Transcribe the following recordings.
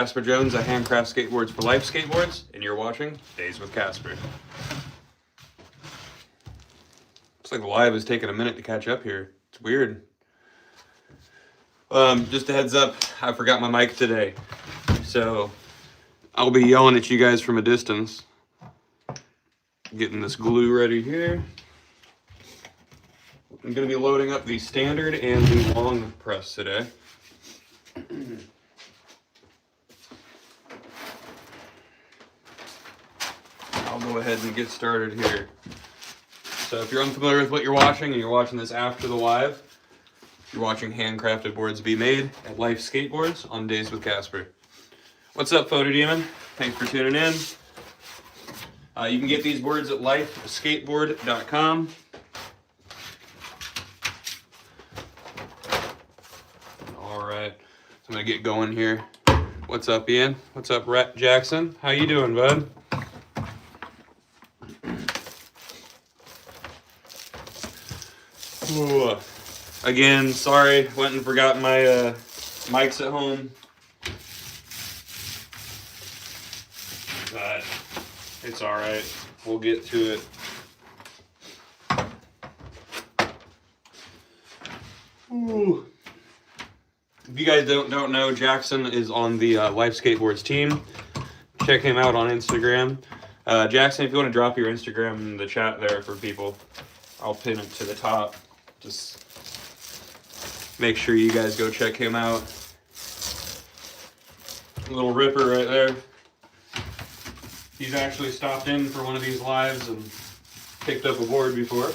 Casper Jones at Handcraft Skateboards for Life Skateboards, and you're watching Days with Casper. Looks like the live is taking a minute to catch up here. It's weird. Just a heads up, I forgot my mic today, so I'll be yelling at you guys from a distance. Getting this glue ready here. I'm going to be loading up the standard and the long press today. I'll go ahead and get started here. So if you're unfamiliar with what you're watching and you're watching this after the live, you're watching handcrafted boards be made at Life Skateboards on Days with Casper. What's up, Photo Demon? Thanks for tuning in. You can get these boards at lifeskateboard.com. All right, so I'm gonna get going here. What's up, Ian? What's up, Rhett Jackson? How you doing, bud? Ooh. Again, sorry, went and forgot my mics at home. But it's all right. We'll get to it. Ooh. If you guys don't know, Jackson is on the Life Skateboards team. Check him out on Instagram. Jackson, if you want to drop your Instagram in the chat there for people, I'll pin it to the top. Just make sure you guys go check him out. Little ripper right there. He's actually stopped in for one of these lives and picked up a board before.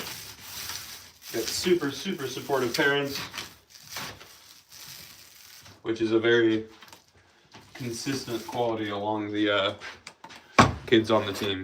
Got super supportive parents, which is a very consistent quality along the kids on the team.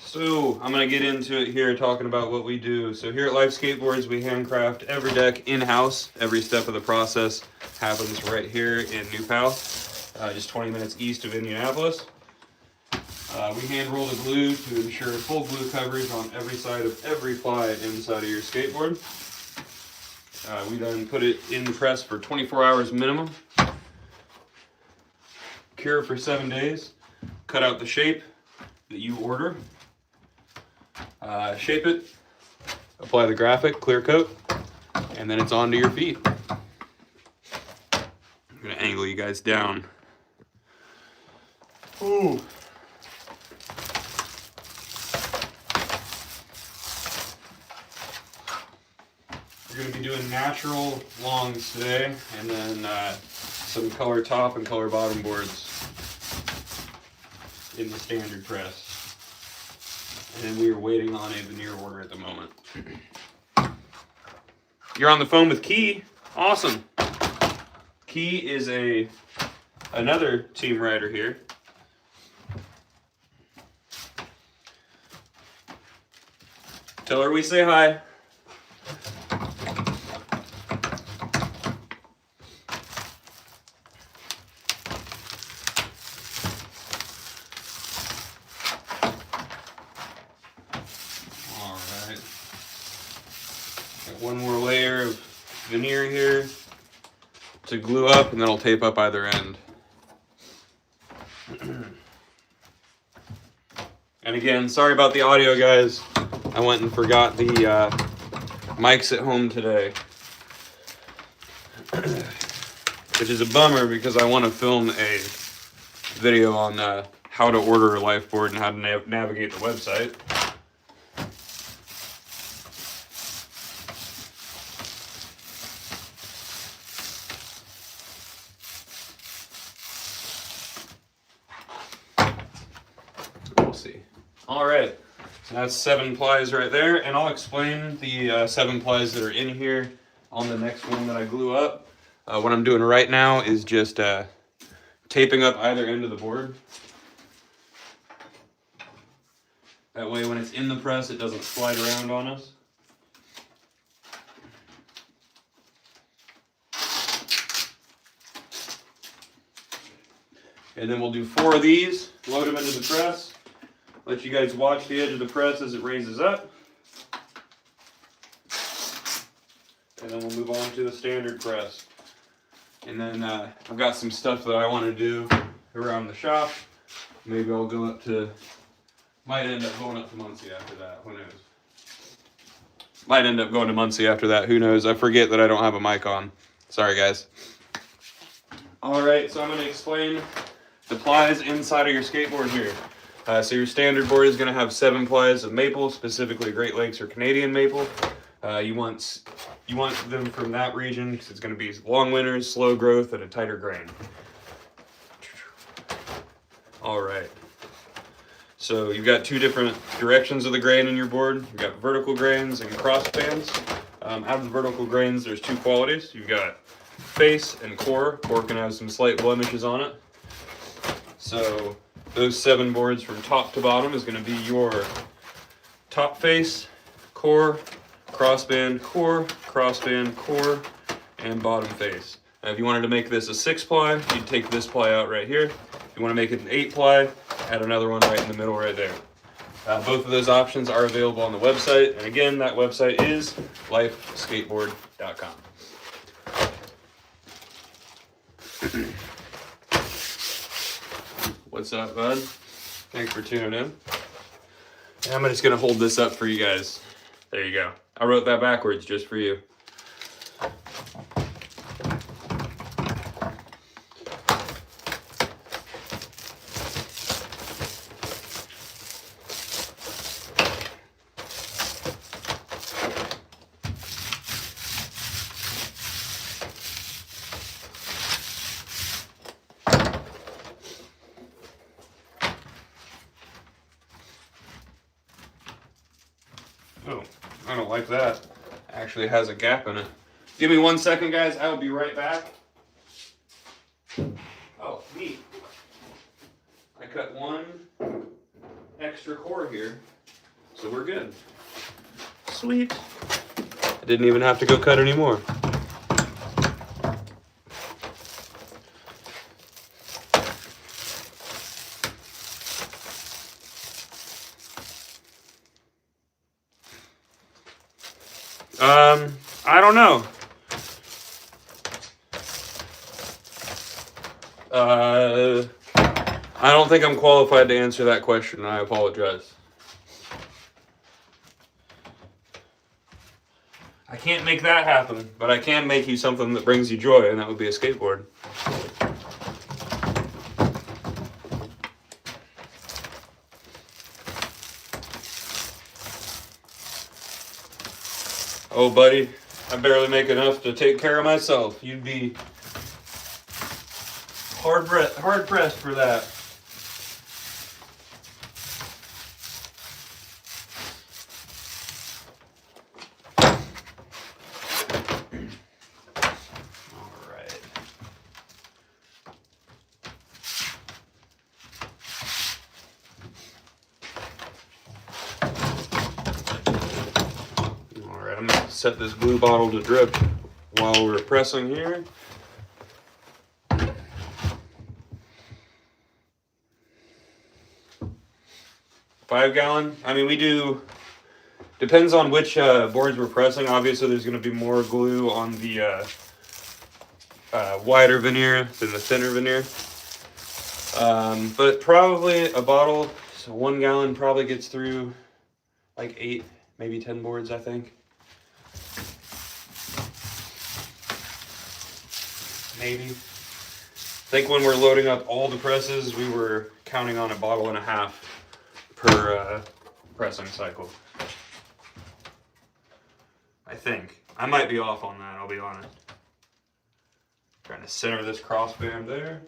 So I'm going to get into it here talking about what we do. So here at Life Skateboards, we handcraft every deck in-house. Every step of the process happens right here in New Pal, just 20 minutes east of Indianapolis. We hand roll the glue to ensure full glue coverage on every side of every ply inside of your skateboard. We then put it in the press for 24 hours minimum. Cure for 7 days. Cut out the shape that you order. Shape it, apply the graphic, clear coat, and then it's onto your feet. I'm gonna angle you guys down. Ooh. We're gonna be doing natural longs today, and then some color top and color bottom boards in the standard press. And we are waiting on a veneer order at the moment. You're on the phone with Key. Awesome. Key is another team rider here. Tell her we say hi. One more layer of veneer here to glue up, and then I'll tape up either end. And again, sorry about the audio, guys. I went and forgot the mics at home today. Which is a bummer because I want to film a video on how to order a life board and how to navigate the website. All right, so that's 7 plies right there, and I'll explain the 7 plies that are in here on the next one that I glue up. What I'm doing right now is just taping up either end of the board. That way when it's in the press, it doesn't slide around on us. And then we'll do 4 of these, load them into the press, let you guys watch the edge of the press as it raises up. And then we'll move on to the standard press. And then I've got some stuff that I want to do around the shop. Maybe I'll go up to, might end up going up to Muncie after that, who knows. Might end up going to Muncie after that, who knows. I forget that I don't have a mic on. Sorry guys. Alright, so I'm going to explain the plies inside of your skateboard here. So your standard board is going to have 7 plies of maple, specifically Great Lakes or Canadian maple. You want them from that region because it's going to be long winters, slow growth, and a tighter grain. Alright. So you've got 2 different directions of the grain in your board. You've got vertical grains and cross bands. Out of the vertical grains, there's 2 qualities. You've got face and core. Core can have some slight blemishes on it. So those 7 boards from top to bottom is going to be your top face, core, crossband, core, and bottom face. Now, if you wanted to make this a 6-ply, you'd take this ply out right here. If you want to make it an 8-ply, add another one right in the middle right there. Both of those options are available on the website. And again, that website is lifeskateboard.com. What's up, bud? Thanks for tuning in. And I'm just going to hold this up for you guys. There you go. I wrote that backwards just for you. Oh, I don't like that. Actually has a gap in it. Give me 1 second, guys. I will be right back. Oh, neat. I cut 1 extra core here, so we're good. Sweet. I didn't even have to go cut any more. I don't know. I don't think I'm qualified to answer that question. I apologize. I can't make that happen, but I can make you something that brings you joy, and that would be a skateboard. Oh, buddy, I barely make enough to take care of myself. You'd be hard pressed for that. All right. I'm going to set this glue bottle to drip while we're pressing here. $5-gallon. I mean, we do, depends on which boards we're pressing. Obviously, there's going to be more glue on the wider veneer than the thinner veneer. But probably a bottle, so 1 gallon probably gets through like 8, maybe 10 boards, I think. Maybe. I think when we're loading up all the presses, we were counting on 1.5 bottles per pressing cycle. I think. I might be off on that, I'll be honest. Trying to center this crossband there.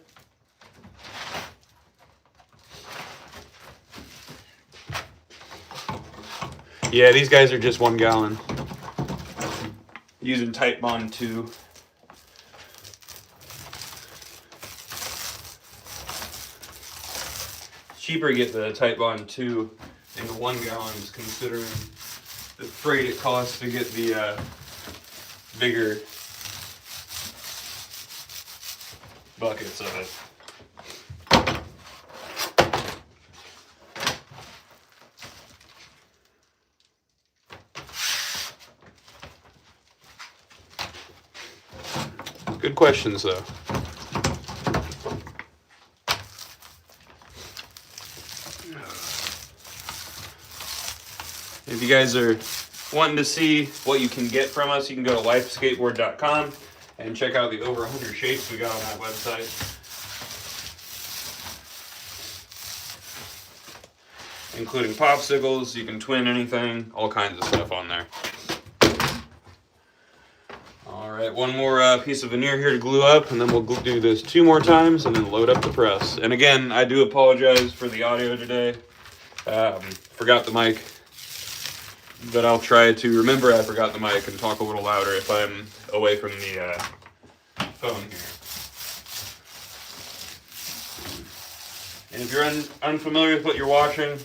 Yeah, these guys are just 1 gallon. Using Tight Bond 2. Cheaper to get the Tight Bond 2 into 1 gallons, considering the freight it costs to get the bigger buckets of it. Good questions, though. If you guys are wanting to see what you can get from us, you can go to lifeskateboard.com and check out the over 100 shapes we got on that website. Including popsicles, you can twin anything, all kinds of stuff on there. Alright, one more piece of veneer here to glue up, and then we'll do this 2 more times and then load up the press. And again, I do apologize for the audio today. Forgot the mic. But I'll try to remember I forgot the mic and talk a little louder if I'm away from the phone here. And if you're unfamiliar with what you're watching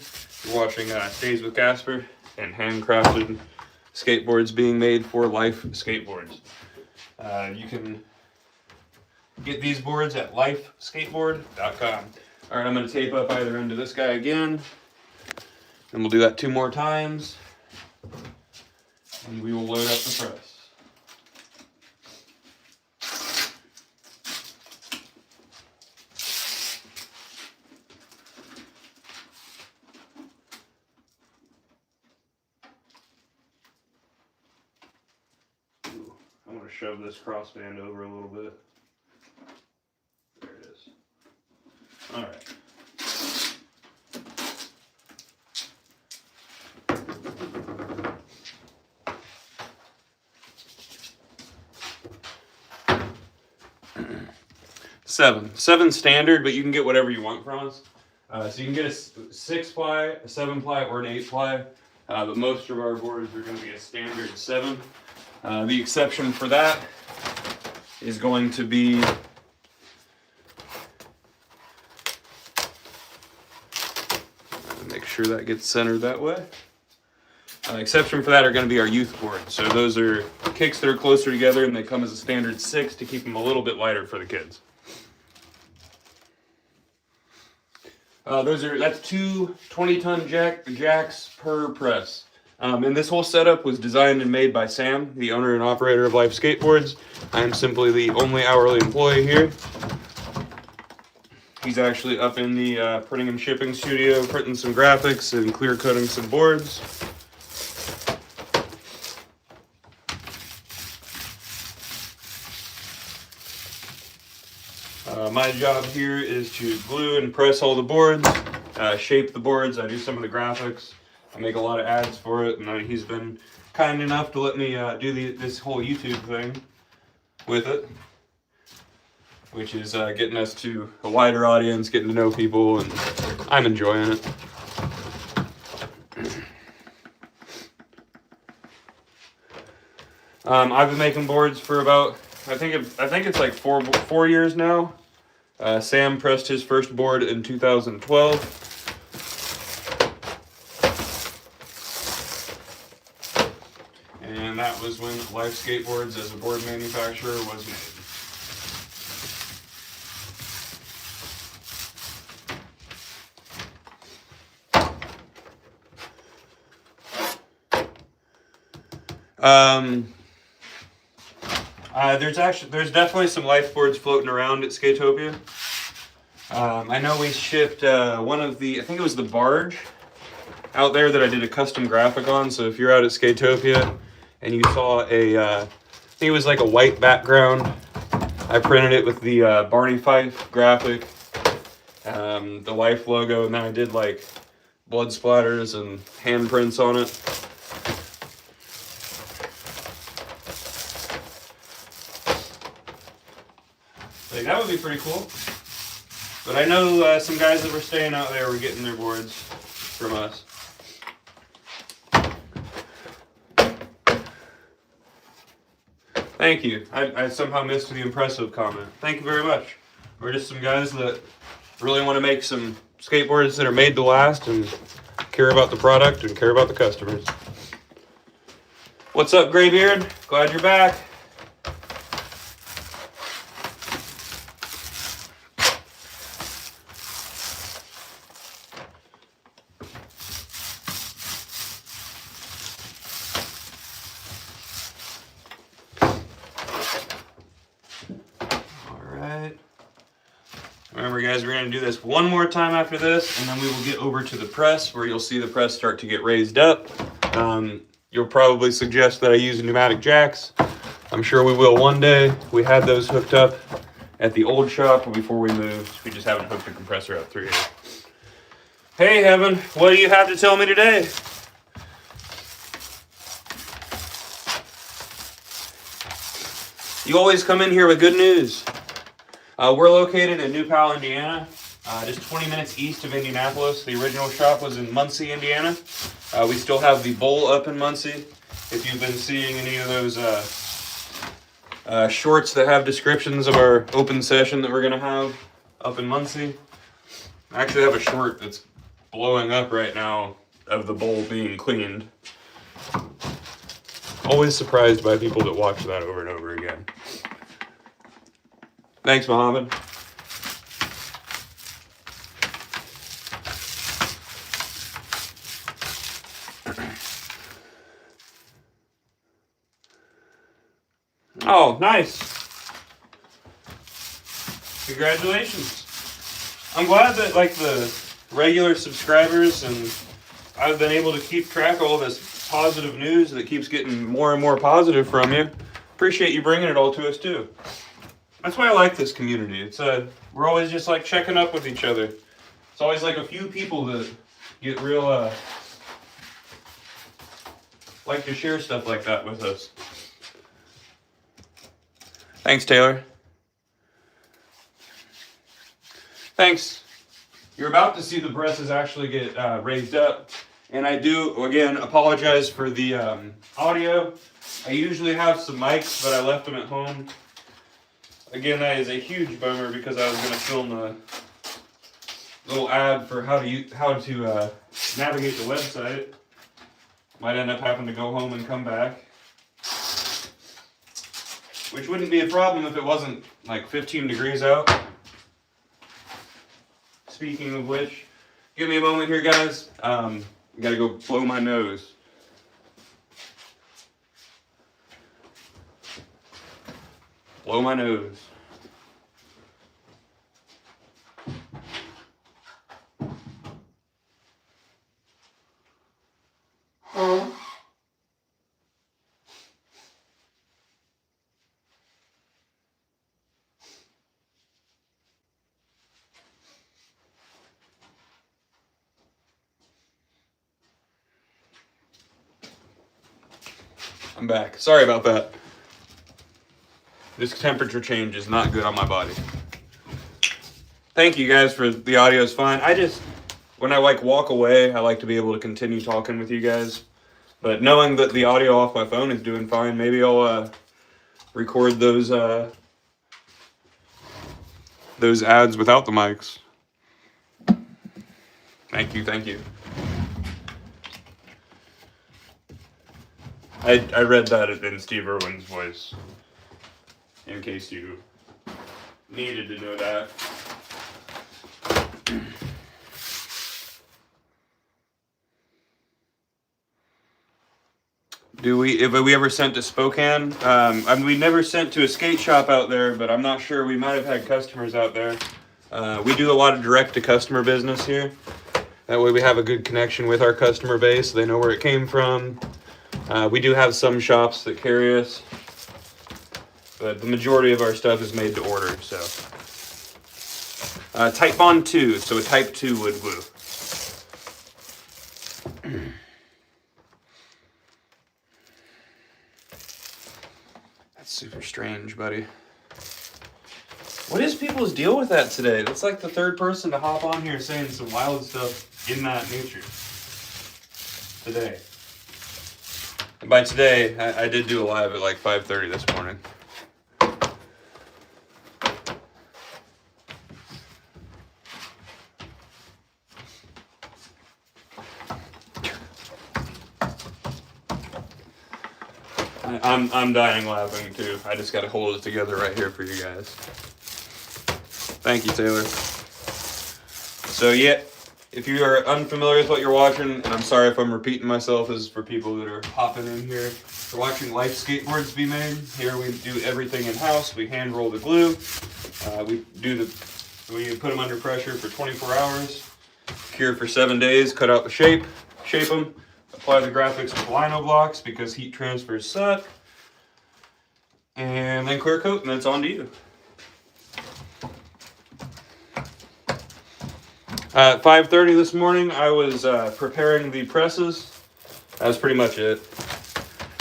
Stays with Casper and Handcrafted skateboards being made for Life Skateboards. You can get these boards at lifeskateboard.com. Alright, I'm going to tape up either end of this guy again. And we'll do that 2 more times. And we will load up the press. Ooh, I'm going to shove this crossband over a little bit. There it is. Alright. Seven standard, but you can get whatever you want from us. So you can get a 6-ply, a 7-ply, or an 8-ply. But most of our boards are going to be a standard 7. The exception for that is going to be make sure that gets centered that way. Exception for that are going to be our youth boards. So those are kicks that are closer together, and they come as a standard 6 to keep them a little bit lighter for the kids. That's 2 20-ton jacks per press. And this whole setup was designed and made by Sam, the owner and operator of Life Skateboards. I am simply the only hourly employee here. He's actually up in the printing and shipping studio, printing some graphics and clear coating some boards. My job here is to glue and press all the boards, shape the boards. I do some of the graphics. I make a lot of ads for it, and he's been kind enough to let me do this whole YouTube thing with it, which is getting us to a wider audience, getting to know people, and I'm enjoying it. I've been making boards for about, I think it's like four years now. Sam pressed his first board in 2012. And that was when Life Skateboards as a board manufacturer was made. There's definitely some Life boards floating around at Skatopia. I know we shipped one of the, I think it was the barge out there that I did a custom graphic on. So if you're out at Skatopia and you saw I think it was like a white background, I printed it with the Barney Fife graphic, the Life logo, and then I did like blood splatters and handprints on it. Like, that would be pretty cool. But I know some guys that were staying out there were getting their boards from us. Thank you. I somehow missed the impressive comment. Thank you very much. We're just some guys that really want to make some skateboards that are made to last and care about the product and care about the customers. What's up, Graybeard? Glad you're back. Remember guys, we're gonna do this one more time after this, and then we will get over to the press where you'll see the press start to get raised up. You'll probably suggest that I use pneumatic jacks. I'm sure we will one day. We had those hooked up at the old shop before we moved. We just haven't hooked the compressor up through here. Hey Heaven, what do you have to tell me today? You always come in here with good news. We're located in New Powell, Indiana, just 20 minutes east of Indianapolis. The original shop was in Muncie, Indiana. We still have the bowl up in Muncie. If you've been seeing any of those shorts that have descriptions of our open session that we're gonna have up in Muncie. I actually have a short that's blowing up right now of the bowl being cleaned. Always surprised by people that watch that over and over again. Thanks, Mohammed. Oh, nice. Congratulations. I'm glad that like the regular subscribers and I've been able to keep track of all this positive news that keeps getting more and more positive from you. Appreciate you bringing it all to us too. That's why I like this community. It's we're always just like checking up with each other. It's always like a few people that get real like to share stuff like that with us. Thanks, Taylor. Thanks. You're about to see the presses actually get raised up. And I do, again, apologize for the audio. I usually have some mics, but I left them at home. Again, that is a huge bummer because I was going to film a little ad for how to navigate the website. Might end up having to go home and come back. Which wouldn't be a problem if it wasn't like 15 degrees out. Speaking of which, give me a moment here, guys. I gotta go blow my nose. Blow my nose. I'm back. Sorry about that. This temperature change is not good on my body. Thank you guys for the audio is fine. When I like walk away, I like to be able to continue talking with you guys. But knowing that the audio off my phone is doing fine, maybe I'll record those ads without the mics. Thank you, thank you. I read that in Steve Irwin's voice, in case you needed to know that. Have we ever sent to Spokane? I mean, we never sent to a skate shop out there, but I'm not sure. We might have had customers out there. We do a lot of direct-to-customer business here. That way we have a good connection with our customer base. They know where it came from. We do have some shops that carry us, but the majority of our stuff is made to order, so. Type Bond 2, so a Type 2 wood glue. That's super strange, buddy. What is people's deal with that today? That's like the third person to hop on here saying some wild stuff in that nature today. And by today, I did do a live at like 5:30 this morning. I'm dying laughing too. I just gotta hold it together right here for you guys. Thank you, Taylor. So yeah, if you are unfamiliar with what you're watching, and I'm sorry if I'm repeating myself, this is for people that are hopping in here. We're watching Life Skateboards be made. Here we do everything in-house. We hand roll the glue. We do the We put them under pressure for 24 hours, cure for 7 days, cut out the shape them, apply the graphics with Lino blocks because heat transfers suck, and then clear coat, and then it's on to you. At 5:30 this morning, I was preparing the presses. That was pretty much it.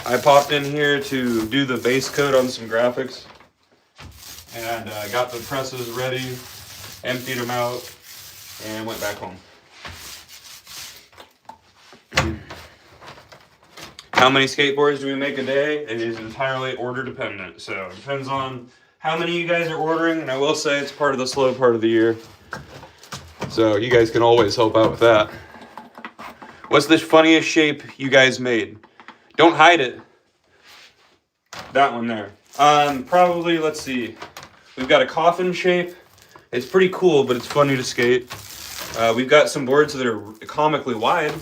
I popped in here to do the base coat on some graphics, and got the presses ready, emptied them out, and went back home. How many skateboards do we make a day? It is entirely order dependent. So it depends on how many you guys are ordering, and I will say it's part of the slow part of the year. So you guys can always help out with that. What's the funniest shape you guys made? Don't hide it. That one there. Probably, let's see. We've got a coffin shape. It's pretty cool, but it's funny to skate. We've got some boards that are comically wide.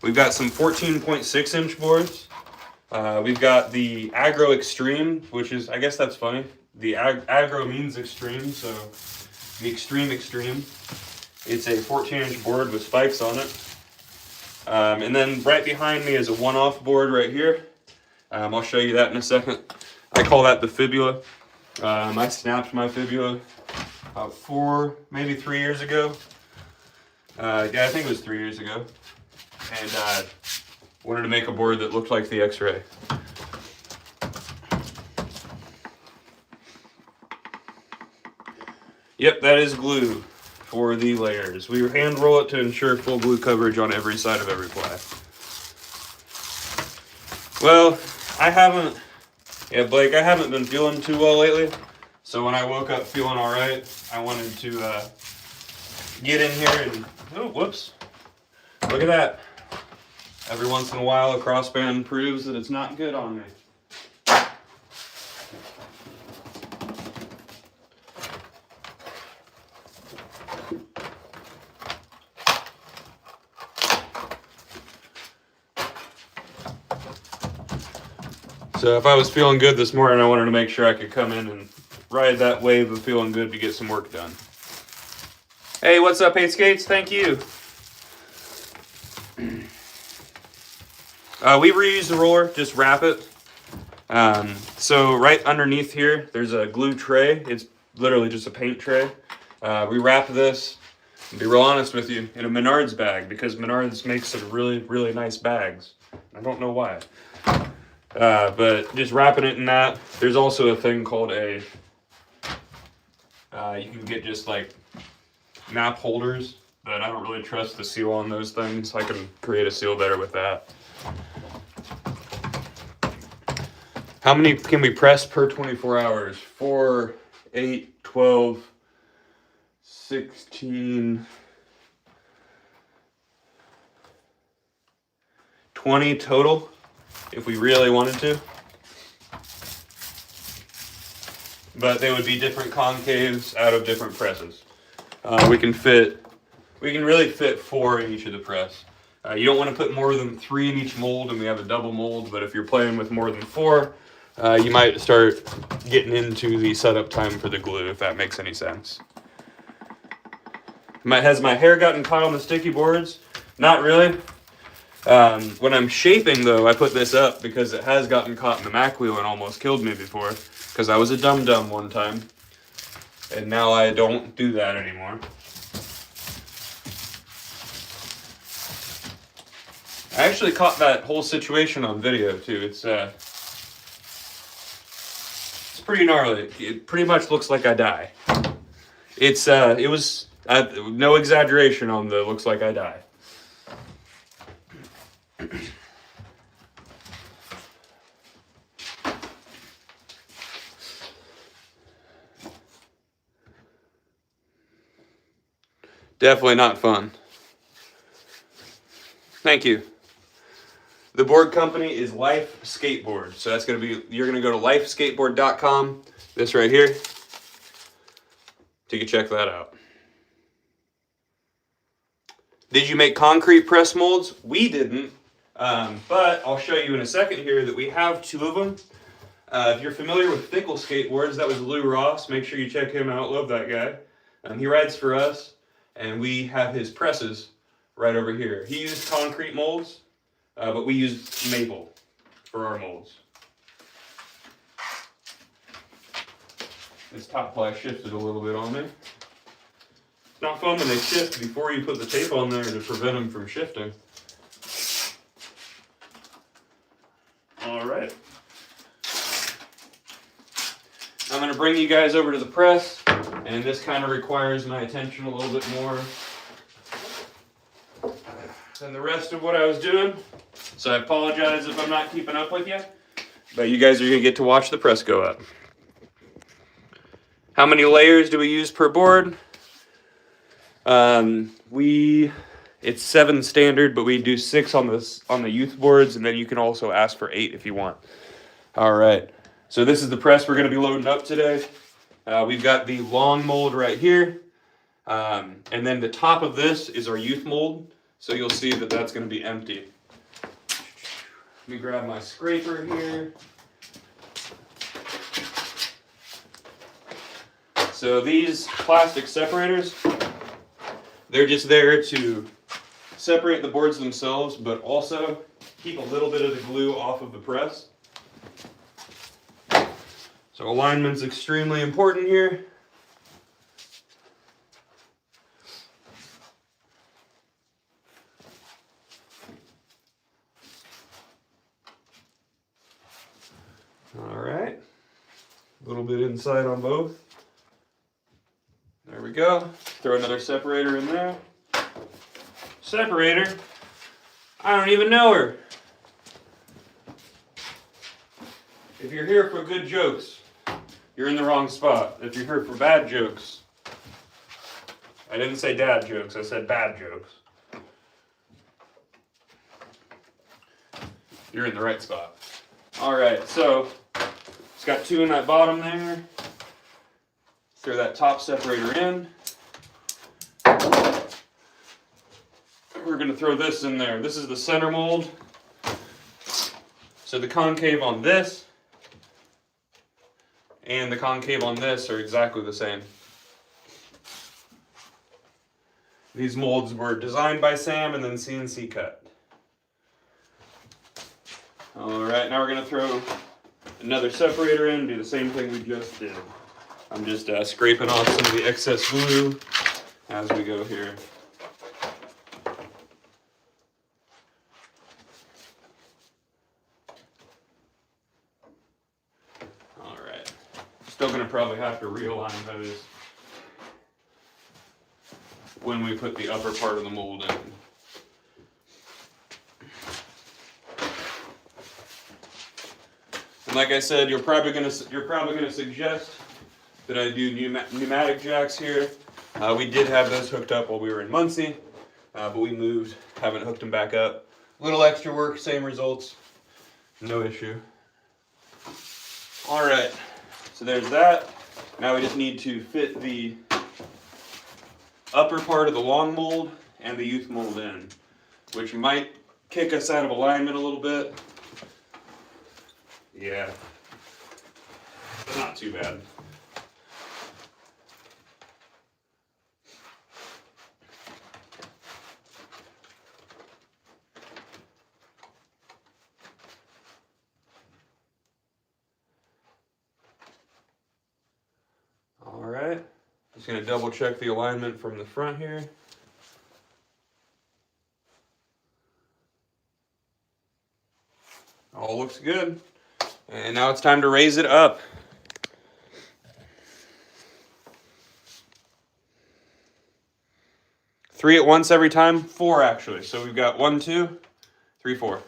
We've got some 14.6 inch boards. We've got the Aggro Extreme, which is, I guess that's funny. The Aggro means extreme, so the Extreme. It's a 14-inch board with spikes on it. And then right behind me is a one-off board right here. I'll show you that in a second. I call that the fibula. I snapped my fibula about 4, maybe 3 years ago. Yeah, I think it was 3 years ago. And wanted to make a board that looked like the X-ray. Yep, that is glue for the layers. We hand roll it to ensure full glue coverage on every side of every ply. Well, Blake, I haven't been feeling too well lately. So when I woke up feeling all right, I wanted to get in here and, oh, whoops. Look at that. Every once in a while, a crossband proves that it's not good on me. So if I was feeling good this morning, I wanted to make sure I could come in and ride that wave of feeling good to get some work done. Hey, what's up, 8 Skates? Thank you. We reuse the roller, just wrap it. So right underneath here, there's a glue tray. It's literally just a paint tray. We wrap this, to be real honest with you, in a Menards bag because Menards makes some really, really nice bags. I don't know why. But just wrapping it in that. There's also a thing called a, you can get just like map holders, but I don't really trust the seal on those things. I can create a seal better with that. How many can we press per 24 hours? 4, 8, 12, 16, 20 total, if we really wanted to. But they would be different concaves out of different presses. We can really fit 4 in each of the press. You don't want to put more than 3 in each mold, and we have a double mold, but if you're playing with more than 4, you might start getting into the setup time for the glue, if that makes any sense. Has my hair gotten caught on the sticky boards? Not really. When I'm shaping, though, I put this up because it has gotten caught in the Mac wheel and almost killed me before, because I was a dum-dum one time, and now I don't do that anymore. I actually caught that whole situation on video, too. It's pretty gnarly. It pretty much looks like I die. It was no exaggeration on the looks like I die. Definitely not fun. Thank you. The board company is Life Skateboards. So that's going to be, you're going to go to lifeskateboard.com, this right here, so you can check that out. Did you make concrete press molds? We didn't, but I'll show you in a second here that we have 2 of them. If you're familiar with Fickle Skateboards, that was Lou Ross. Make sure you check him out. Love that guy. He rides for us, and we have his presses right over here. He used concrete molds, but we use maple for our molds. This top ply shifted a little bit on me. It's not fun when they shift before you put the tape on there to prevent them from shifting. All right. I'm going to bring you guys over to the press, and this kind of requires my attention a little bit more than the rest of what I was doing. So I apologize if I'm not keeping up with you, but you guys are going to get to watch the press go up. How many layers do we use per board? It's 7 standard, but we do 6 on the youth boards, and then you can also ask for 8 if you want. All right, so this is the press we're going to be loading up today. We've got the long mold right here, and then the top of this is our youth mold, so you'll see that that's going to be empty. Let me grab my scraper here. So these plastic separators, they're just there to separate the boards themselves, but also keep a little bit of the glue off of the press. So alignment's extremely important here. All right, a little bit inside on both. There we go. Throw another separator in there. Separator? I don't even know her. If you're here for good jokes, you're in the wrong spot. If you're here for bad jokes, I didn't say dad jokes, I said bad jokes. You're in the right spot. All right, so it's got 2 in that bottom there. Throw that top separator in. We're going to throw this in there. This is the center mold. So the concave on this and the concave on this are exactly the same. These molds were designed by Sam and then CNC cut. All right, now we're going to throw another separator in, do the same thing we just did. I'm just scraping off some of the excess glue as we go here. All right. Still going to probably have to realign those when we put the upper part of the mold in. And like I said, you're probably going to suggest that I do pneumatic jacks here. We did have those hooked up while we were in Muncie, but we moved, haven't hooked them back up. A little extra work, same results, no issue. All right, so there's that. Now we just need to fit the upper part of the long mold and the youth mold in, which might kick us out of alignment a little bit. Yeah, not too bad. Alright, just going to double check the alignment from the front here. All looks good. And now it's time to raise it up. Three at once every time? 4 actually. So we've got 1, 2, 3, 4.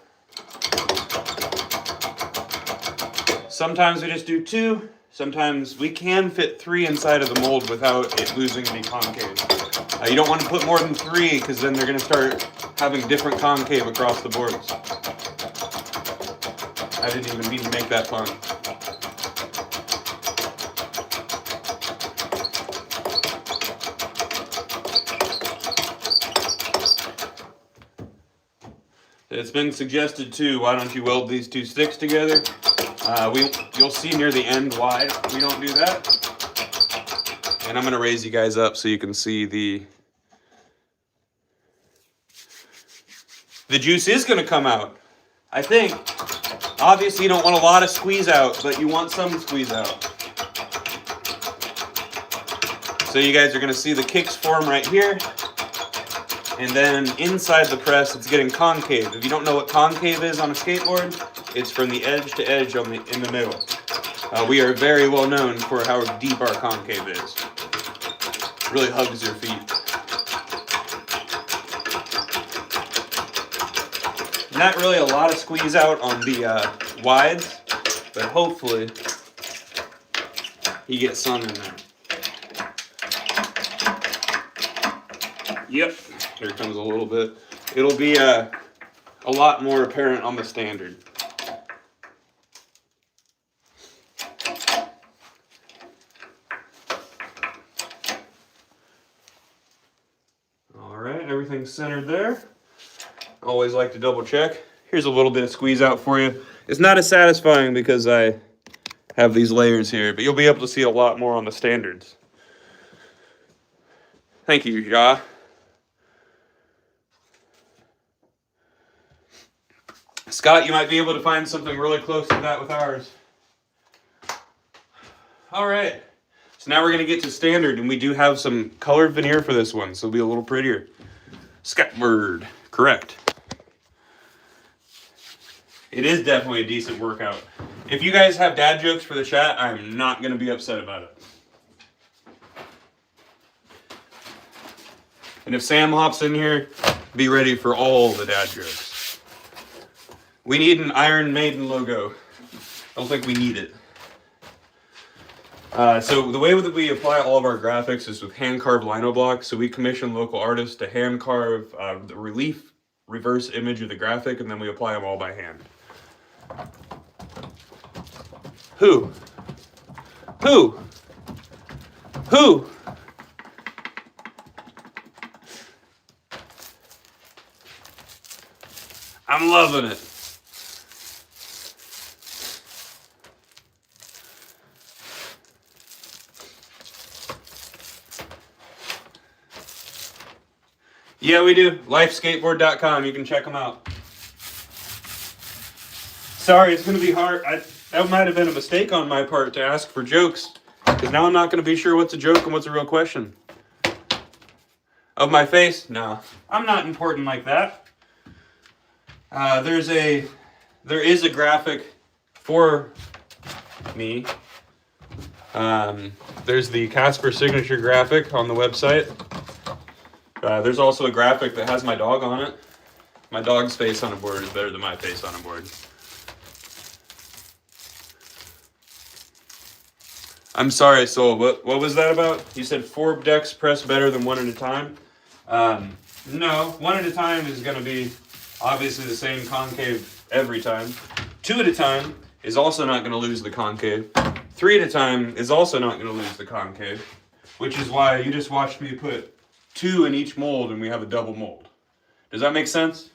Sometimes we just do 2. Sometimes we can fit 3 inside of the mold without it losing any concave. You don't want to put more than 3 because then they're going to start having different concave across the boards. I didn't even mean to make that pun. It's been suggested too, why don't you weld these 2 sticks together? You'll see near the end why we don't do that. And I'm gonna raise you guys up so you can see the juice is gonna come out. I think. Obviously you don't want a lot of squeeze out, but you want some squeeze out. So you guys are gonna see the kicks form right here. And then inside the press, it's getting concave. If you don't know what concave is on a skateboard, it's from the edge to edge in the middle. We are very well known for how deep our concave is. It really hugs your feet. Not really a lot of squeeze out on the wides, but hopefully you get sun in there. Yep, here comes a little bit. It'll be a lot more apparent on the standard. All right, everything's centered there. Always like to double check. Here's a little bit of squeeze out for you. It's not as satisfying because I have these layers here, but you'll be able to see a lot more on the standards. Thank you, Ja. Scott, you might be able to find something really close to that with ours. All right, so now we're gonna get to standard, and we do have some colored veneer for this one, so it'll be a little prettier. Skateboard, correct. It is definitely a decent workout. If you guys have dad jokes for the chat, I'm not gonna be upset about it. And if Sam hops in here, be ready for all the dad jokes. We need an Iron Maiden logo. I don't think we need it. So the way that we apply all of our graphics is with hand-carved lino blocks. So we commission local artists to hand-carve the relief reverse image of the graphic, and then we apply them all by hand. Who? I'm loving it. Yeah, we do. LifeSkateboard.com. You can check them out. Sorry, it's going to be hard. That might have been a mistake on my part to ask for jokes, because now I'm not going to be sure what's a joke and what's a real question. Of my face? No. I'm not important like that. There is a graphic for me. There's the Casper signature graphic on the website. There's also a graphic that has my dog on it. My dog's face on a board is better than my face on a board. I'm sorry, Soul. What was that about? You said 4 decks press better than 1 at a time? No, 1 at a time is going to be obviously the same concave every time. 2 at a time is also not going to lose the concave. 3 at a time is also not going to lose the concave, which is why you just watched me put 2 in each mold and we have a double mold. Does that make sense?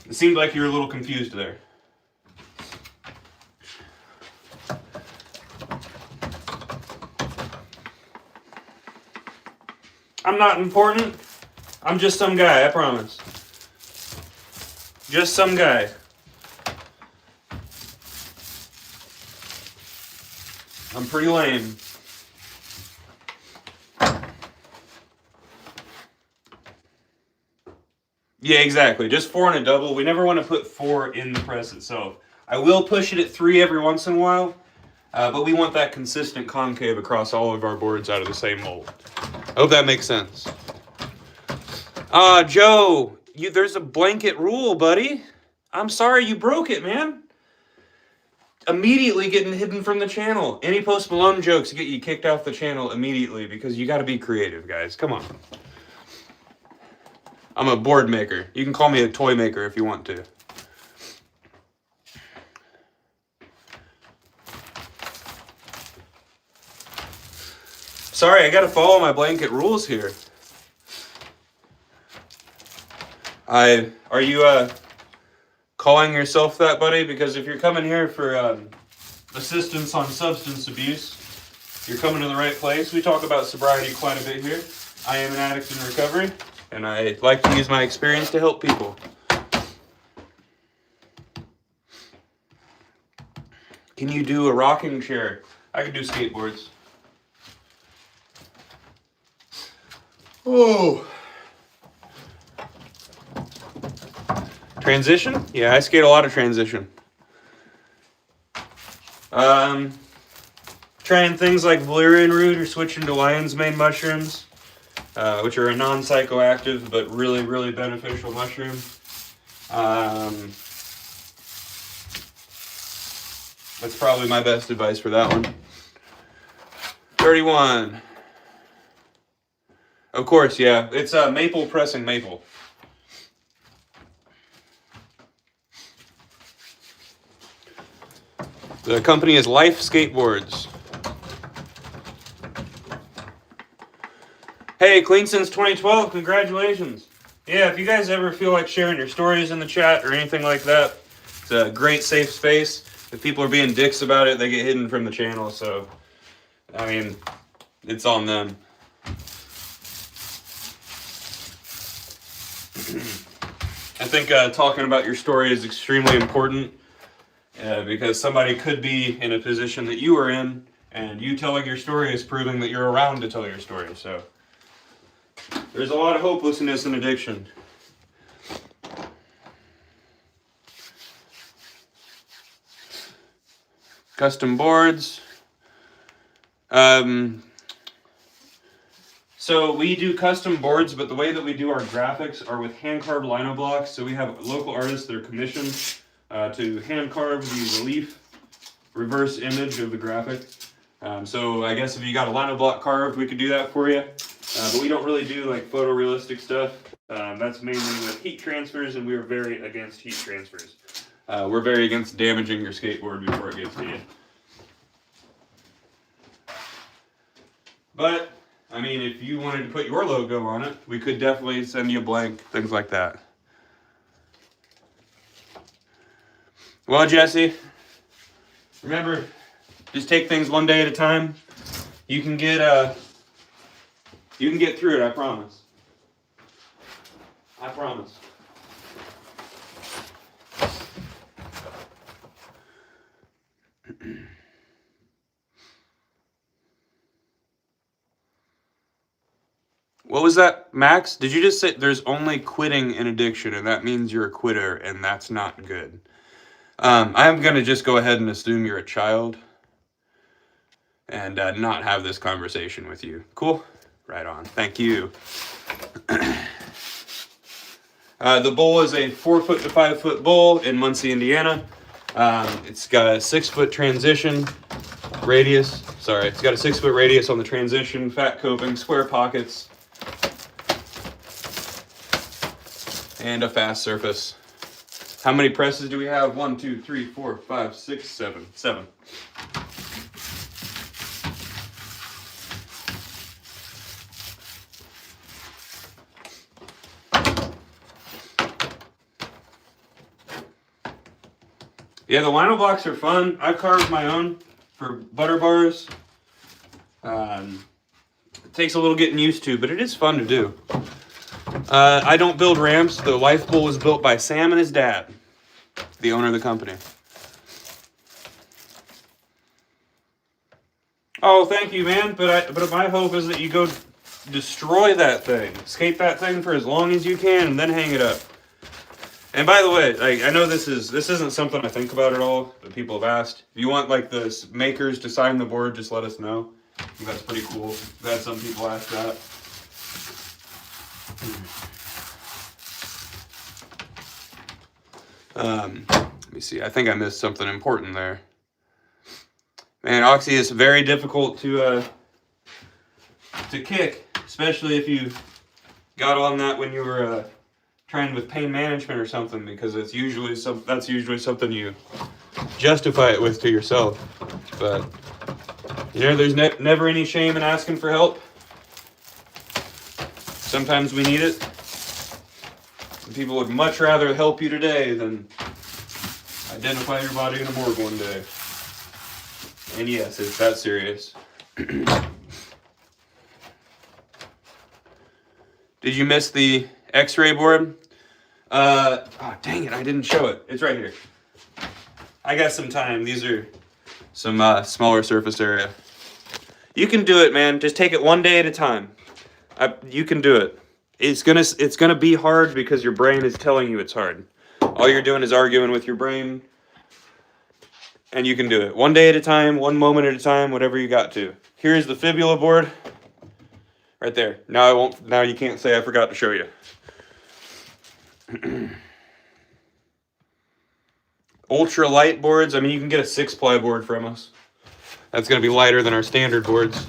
It seemed like you were a little confused there. I'm not important. I'm just some guy, I promise. Just some guy. I'm pretty lame. Yeah, exactly. Just 4 and a double. We never want to put 4 in the press itself. I will push it at 3 every once in a while, but we want that consistent concave across all of our boards out of the same mold. I hope that makes sense. Joe, there's a blanket rule, buddy. I'm sorry you broke it, man. Immediately getting hidden from the channel. Any Post Malone jokes get you kicked off the channel immediately because you got to be creative, guys. Come on. I'm a board maker. You can call me a toy maker if you want to. Sorry, I gotta follow my blanket rules here. Are you calling yourself that, buddy? Because if you're coming here for assistance on substance abuse, you're coming to the right place. We talk about sobriety quite a bit here. I am an addict in recovery, and I like to use my experience to help people. Can you do a rocking chair? I can do skateboards. Oh. Transition? Yeah, I skate a lot of transition. Trying things like valerian root or switching to lion's mane mushrooms, which are a non-psychoactive but really, really beneficial mushroom. That's probably my best advice for that one. 31. Of course, yeah. It's maple pressing maple. The company is Life Skateboards. Hey, clean since 2012. Congratulations. Yeah, if you guys ever feel like sharing your stories in the chat or anything like that, it's a great safe space. If people are being dicks about it, they get hidden from the channel. So, I mean, it's on them. I think talking about your story is extremely important because somebody could be in a position that you are in, and you telling your story is proving that you're around to tell your story. So there's a lot of hopelessness in addiction. Custom boards. So we do custom boards, but the way that we do our graphics are with hand-carved lino blocks. So we have local artists that are commissioned to hand-carve the relief reverse image of the graphic. So I guess if you got a lino block carved, we could do that for you. But we don't really do like photorealistic stuff. That's mainly with heat transfers, and we are very against heat transfers. We're very against damaging your skateboard before it gets to you. But, I mean, if you wanted to put your logo on it, we could definitely send you a blank, things like that. Well, Jesse, remember, just take things one day at a time. You can get through it, I promise. I promise. What was that, Max? Did you just say there's only quitting in addiction, and that means you're a quitter, and that's not good? I'm going to just go ahead and assume you're a child and not have this conversation with you. Cool? Right on. Thank you. The bowl is a 4-foot to 5-foot bowl in Muncie, Indiana. It's got a 6-foot transition radius. Sorry, it's got a 6-foot radius on the transition, fat coping, square pockets, and a fast surface. How many presses do we have? 1, 2, 3, 4, 5, 6, 7. 7. Yeah, the lino blocks are fun. I carved my own for butter bars. It takes a little getting used to, but it is fun to do. I don't build ramps. The Life Bowl was built by Sam and his dad, the owner of the company. Oh, thank you, man. But my hope is that you go destroy that thing. Skate that thing for as long as you can and then hang it up. And by the way, like, I know this isn't something I think about at all, but people have asked. If you want like the makers to sign the board, just let us know. I think that's pretty cool. I've had some people ask that. Let me see. I think I missed something important there. Man, Oxy is very difficult to kick, especially if you got on that when you were trying with pain management or something, because that's usually something you justify it with to yourself. But you know, there's never any shame in asking for help. Sometimes we need it. People would much rather help you today than identify your body in a morgue one day. And yes, it's that serious. Did you miss the X-ray board? Oh, dang it, I didn't show it. It's right here. I got some time. These are some smaller surface area. You can do it, man. Just take it one day at a time. You can do it. It's gonna be hard because your brain is telling you it's hard. All you're doing is arguing with your brain, and you can do it. One day at a time, one moment at a time, whatever you got to. Here's the fibula board. Right there. Now you can't say I forgot to show you. Ultra light boards. I mean, you can get a 6-ply board from us. That's going to be lighter than our standard boards.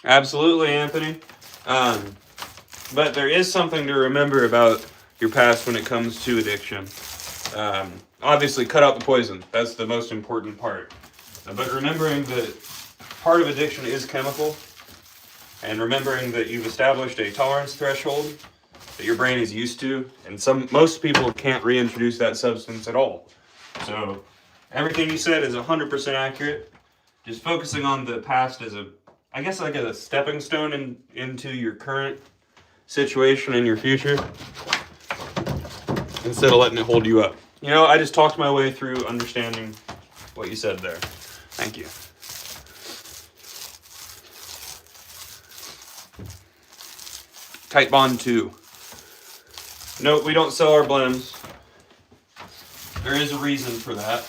Absolutely, Anthony. But there is something to remember about your past when it comes to addiction. Obviously, cut out the poison. That's the most important part. But remembering that part of addiction is chemical, and remembering that you've established a tolerance threshold that your brain is used to, and most people can't reintroduce that substance at all. So everything you said is 100% accurate. Just focusing on the past as I guess like a stepping stone into your current situation and your future, instead of letting it hold you up. You know, I just talked my way through understanding what you said there. Thank you. Tight Bond 2. No, we don't sell our blends. There is a reason for that.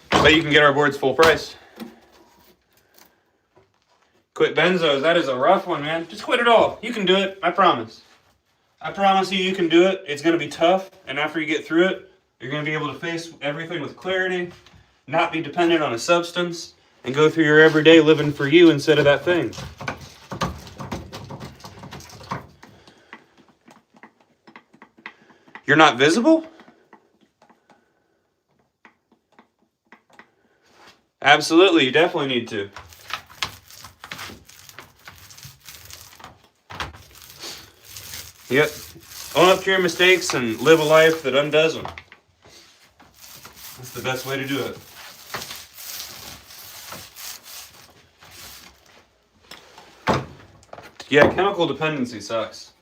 But you can get our boards full price. Quit benzos. That is a rough one, man. Just quit it all. You can do it. I promise. I promise you can do it. It's going to be tough. And after you get through it, you're going to be able to face everything with clarity, not be dependent on a substance, and go through your everyday living for you instead of that thing. You're not visible? Absolutely, you definitely need to. Yep. Own up to your mistakes and live a life that undoes them. That's the best way to do it. Yeah, chemical dependency sucks.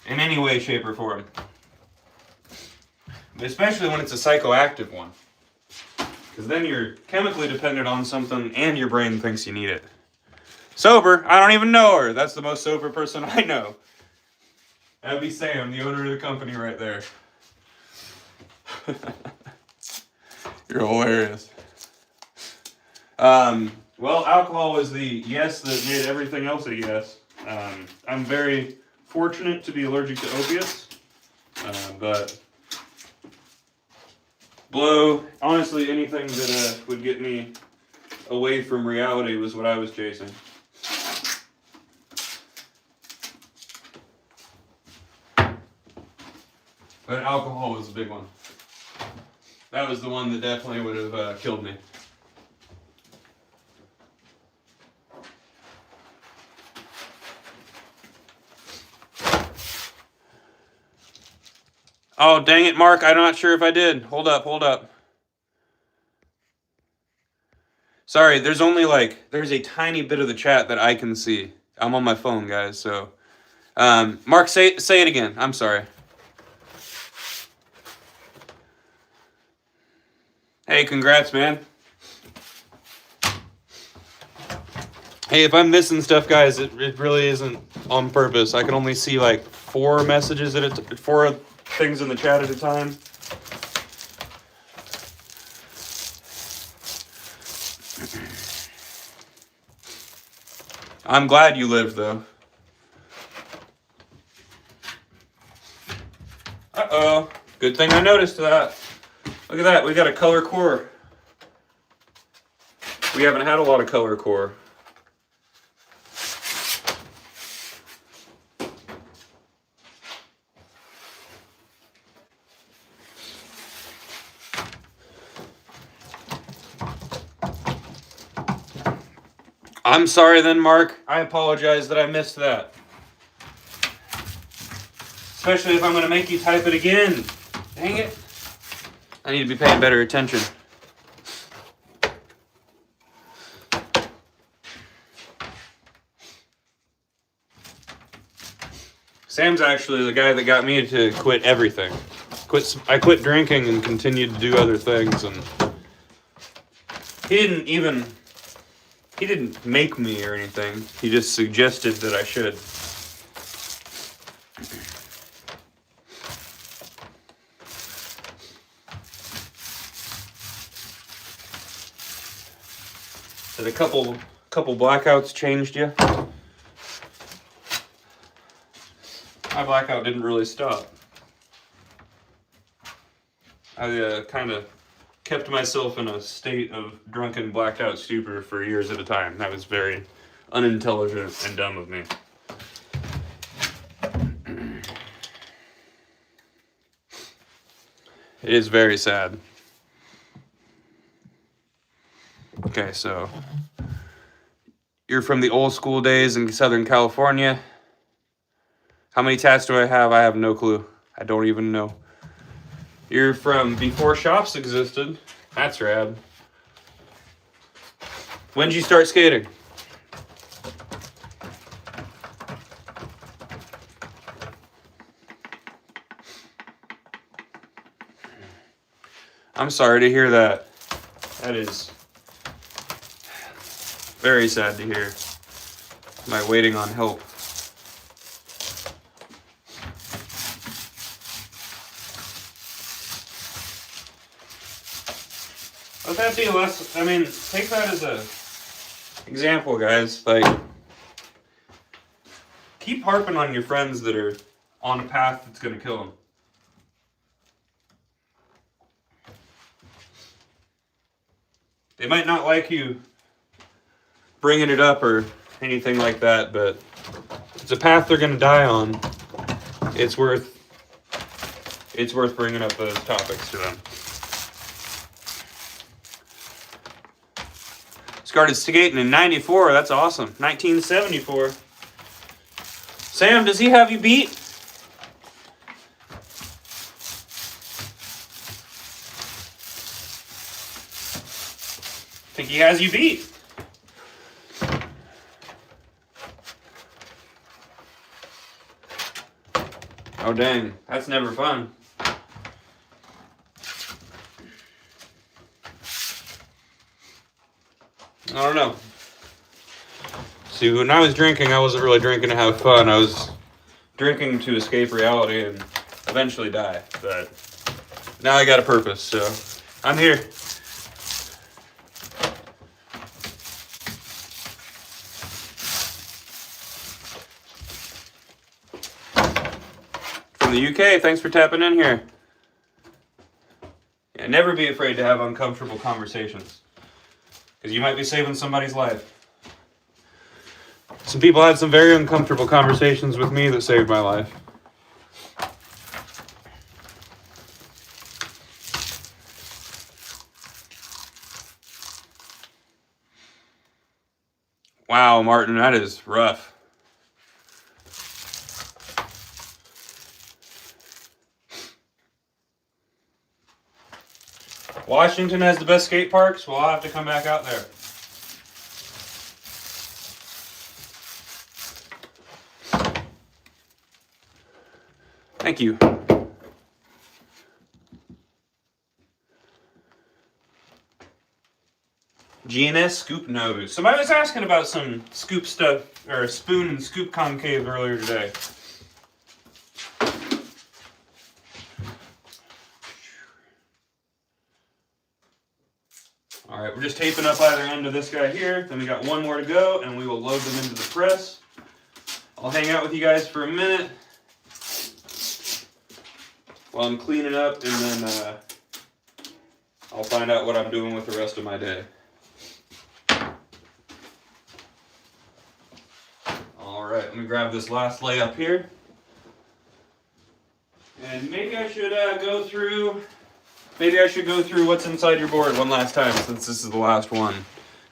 In any way, shape, or form. But especially when it's a psychoactive one. Because then you're chemically dependent on something and your brain thinks you need it. Sober? I don't even know her. That's the most sober person I know. That'd be Sam, the owner of the company right there. You're hilarious. Well, alcohol was the yes that made everything else a yes. I'm very fortunate to be allergic to opiates. But blow, honestly, anything that would get me away from reality was what I was chasing. But alcohol was a big one. That was the one that definitely would have killed me. Oh, dang it, Mark. I'm not sure if I did. Hold up. Sorry, there's a tiny bit of the chat that I can see. I'm on my phone, guys, so. Mark, say it again. I'm sorry. Hey, congrats, man. Hey, if I'm missing stuff, guys, it really isn't on purpose. I can only see like 4 messages at 4 things in the chat at a time. I'm glad you lived, though. Uh-oh. Good thing I noticed that. Look at that. We got a color core. We haven't had a lot of color core. I'm sorry then, Mark. I apologize that I missed that. Especially if I'm going to make you type it again. Dang it. I need to be paying better attention. Sam's actually the guy that got me to quit everything. I quit drinking and continued to do other things, and he didn't make me or anything. He just suggested that I should. Did a couple blackouts changed you? My blackout didn't really stop. I kind of kept myself in a state of drunken, blacked out stupor for years at a time. That was very unintelligent and dumb of me. It is very sad. Okay, so you're from the old school days in Southern California. How many tats do I have? I have no clue. I don't even know. You're from before shops existed. That's rad. When did you start skating? I'm sorry to hear that. That is very sad to hear. Am I waiting on help? Let that be less, I mean, take that as a example, guys. Like, keep harping on your friends that are on a path that's going to kill them. They might not like you bringing it up or anything like that, but it's a path they're going to die on. It's worth bringing up those topics to them. Started skating in 94. That's awesome. 1974. Sam, does he have you beat? I think he has you beat. Oh, dang. That's never fun. I don't know. See, when I was drinking, I wasn't really drinking to have fun. I was drinking to escape reality and eventually die. But now I got a purpose, so I'm here. From the UK, thanks for tapping in here. Yeah, never be afraid to have uncomfortable conversations. Because you might be saving somebody's life. Some people had some very uncomfortable conversations with me that saved my life. Wow, Martin, that is rough. Washington has the best skate parks? Well, I'll have to come back out there. Thank you. GNS scoop nose. Somebody was asking about some scoop stuff, or spoon and scoop concave earlier today. Alright, we're just taping up either end of this guy here. Then we got one more to go, and we will load them into the press. I'll hang out with you guys for a minute while I'm cleaning up, and then I'll find out what I'm doing with the rest of my day. Alright, let me grab this last layup here. And maybe I should go through what's inside your board one last time, since this is the last one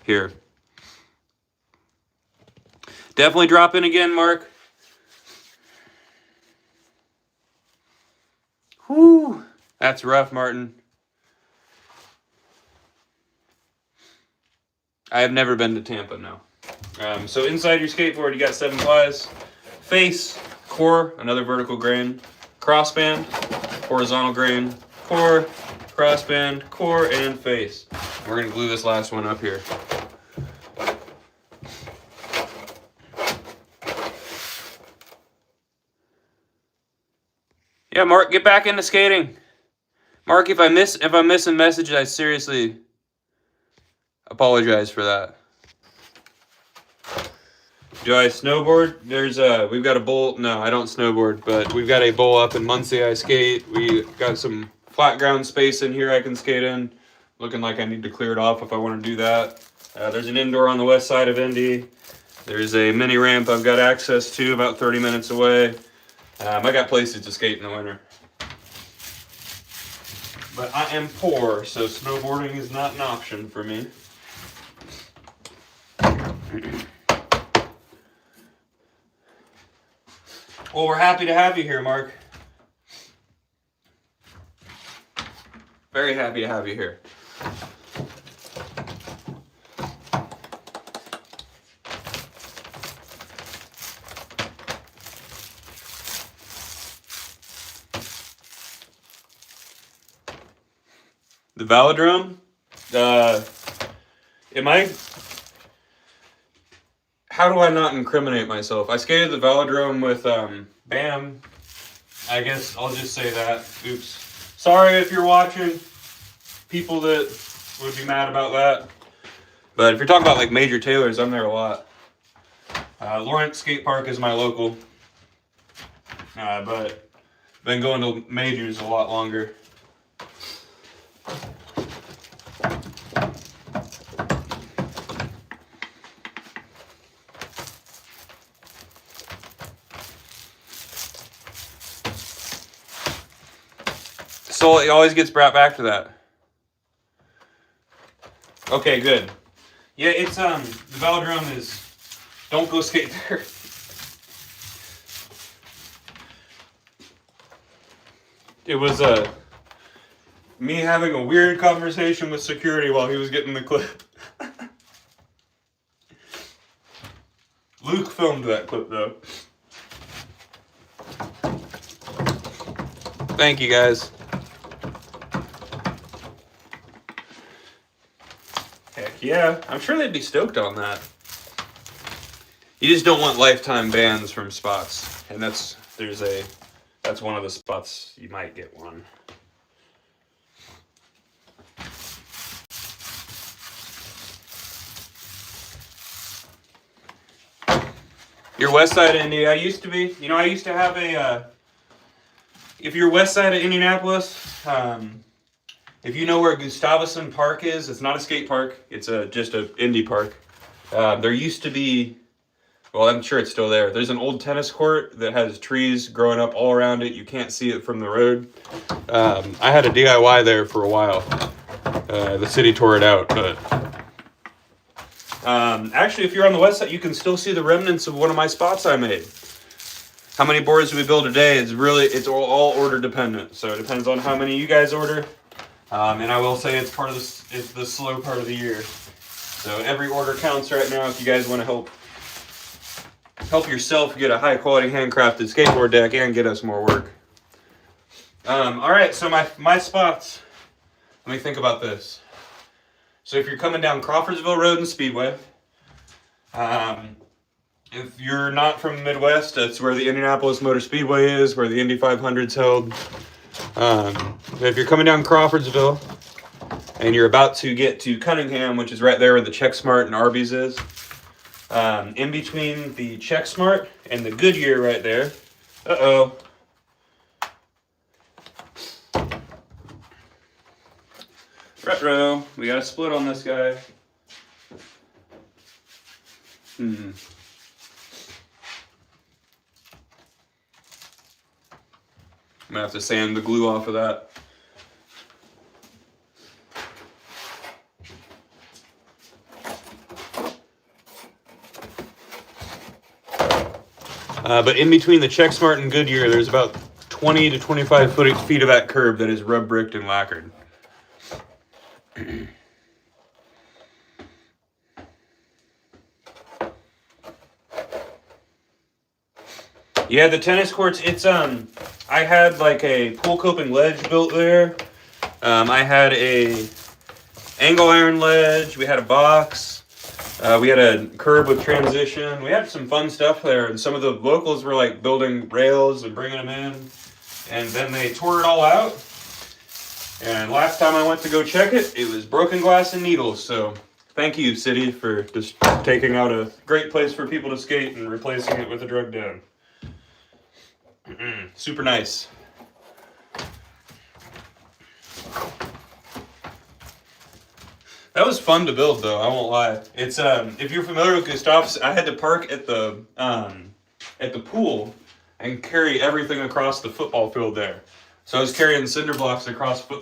here. Definitely drop in again, Mark. Whew. That's rough, Martin. I have never been to Tampa, no. So inside your skateboard, you got 7 plies. Face, core, another vertical grain. Crossband, horizontal grain. Core, crossband, core, and face. We're going to glue this last one up here. Yeah, Mark, get back into skating. Mark, if I'm missing messages, I seriously apologize for that. Do I snowboard? We've got a bowl. No, I don't snowboard, but we've got a bowl up in Muncie I skate. We got some flat ground space in here I can skate in. Looking like I need to clear it off if I want to do that. There's an indoor on the west side of Indy. There's a mini ramp I've got access to about 30 minutes away. I got places to skate in the winter. But I am poor, so snowboarding is not an option for me. Well, we're happy to have you here, Mark. Very happy to have you here. The velodrome? How do I not incriminate myself? I skated the velodrome with Bam. I guess I'll just say that. Oops. Sorry if you're watching. People that would be mad about that. But if you're talking about like Major Taylor's, I'm there a lot. Lawrence Skate Park is my local. But been going to Majors a lot longer. So it always gets brought back to that. Okay, good. Yeah, it's the velodrome is, don't go skate there. It was me having a weird conversation with security while he was getting the clip. Luke filmed that clip though. Thank you guys. Heck yeah, I'm sure they'd be stoked on that. You just don't want lifetime bans from spots, and that's one of the spots you might get one. Your west side of Indy, I used to have a, if you're west side of Indianapolis, if you know where Gustavus Park is, it's not a skate park, it's just an Indy park. There used to be, well, I'm sure it's still there. There's an old tennis court that has trees growing up all around it. You can't see it from the road. I had a DIY there for a while. The city tore it out, but actually, if you're on the west side, you can still see the remnants of one of my spots I made. How many boards do we build a day? It's all order dependent. So it depends on how many you guys order. And I will say it's the slow part of the year. So every order counts right now if you guys want to help yourself get a high quality handcrafted skateboard deck and get us more work. All right, so my spots, let me think about this. So if you're coming down Crawfordsville Road and Speedway, if you're not from the Midwest, that's where the Indianapolis Motor Speedway is, where the Indy 500's held. If you're coming down Crawfordsville and you're about to get to Cunningham, which is right there where the Check Smart and Arby's is, in between the Check Smart and the Goodyear right there, uh-oh. Retro, we got a split on this guy. I'm gonna have to sand the glue off of that. But in between the Checksmart and Goodyear, there's about 20 to 25 feet of that curb that is rub bricked and lacquered. Yeah, the tennis courts, it's, I had like a pool coping ledge built there. I had a angle iron ledge. We had a box. We had a curb with transition. We had some fun stuff there. And some of the locals were like building rails and bringing them in. And then they tore it all out. And last time I went to go check it, it was broken glass and needles. So thank you, city, for just taking out a great place for people to skate and replacing it with a drug den. Super nice. That was fun to build, though. I won't lie. It's if you're familiar with Gustav's, I had to park at the pool and carry everything across the football field there. So I was carrying cinder blocks across the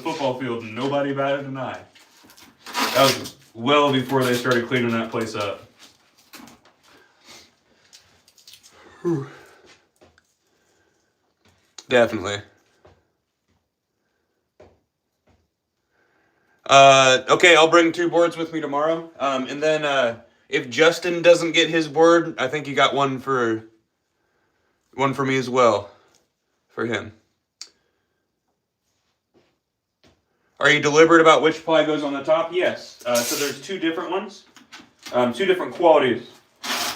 football field, and nobody batted an eye. That was well before they started cleaning that place up. Whew. Definitely. Okay, I'll bring 2 boards with me tomorrow. And then if Justin doesn't get his board, I think you got one for me as well, for him. Are you deliberate about which ply goes on the top? Yes. So there's 2 different ones, 2 different qualities.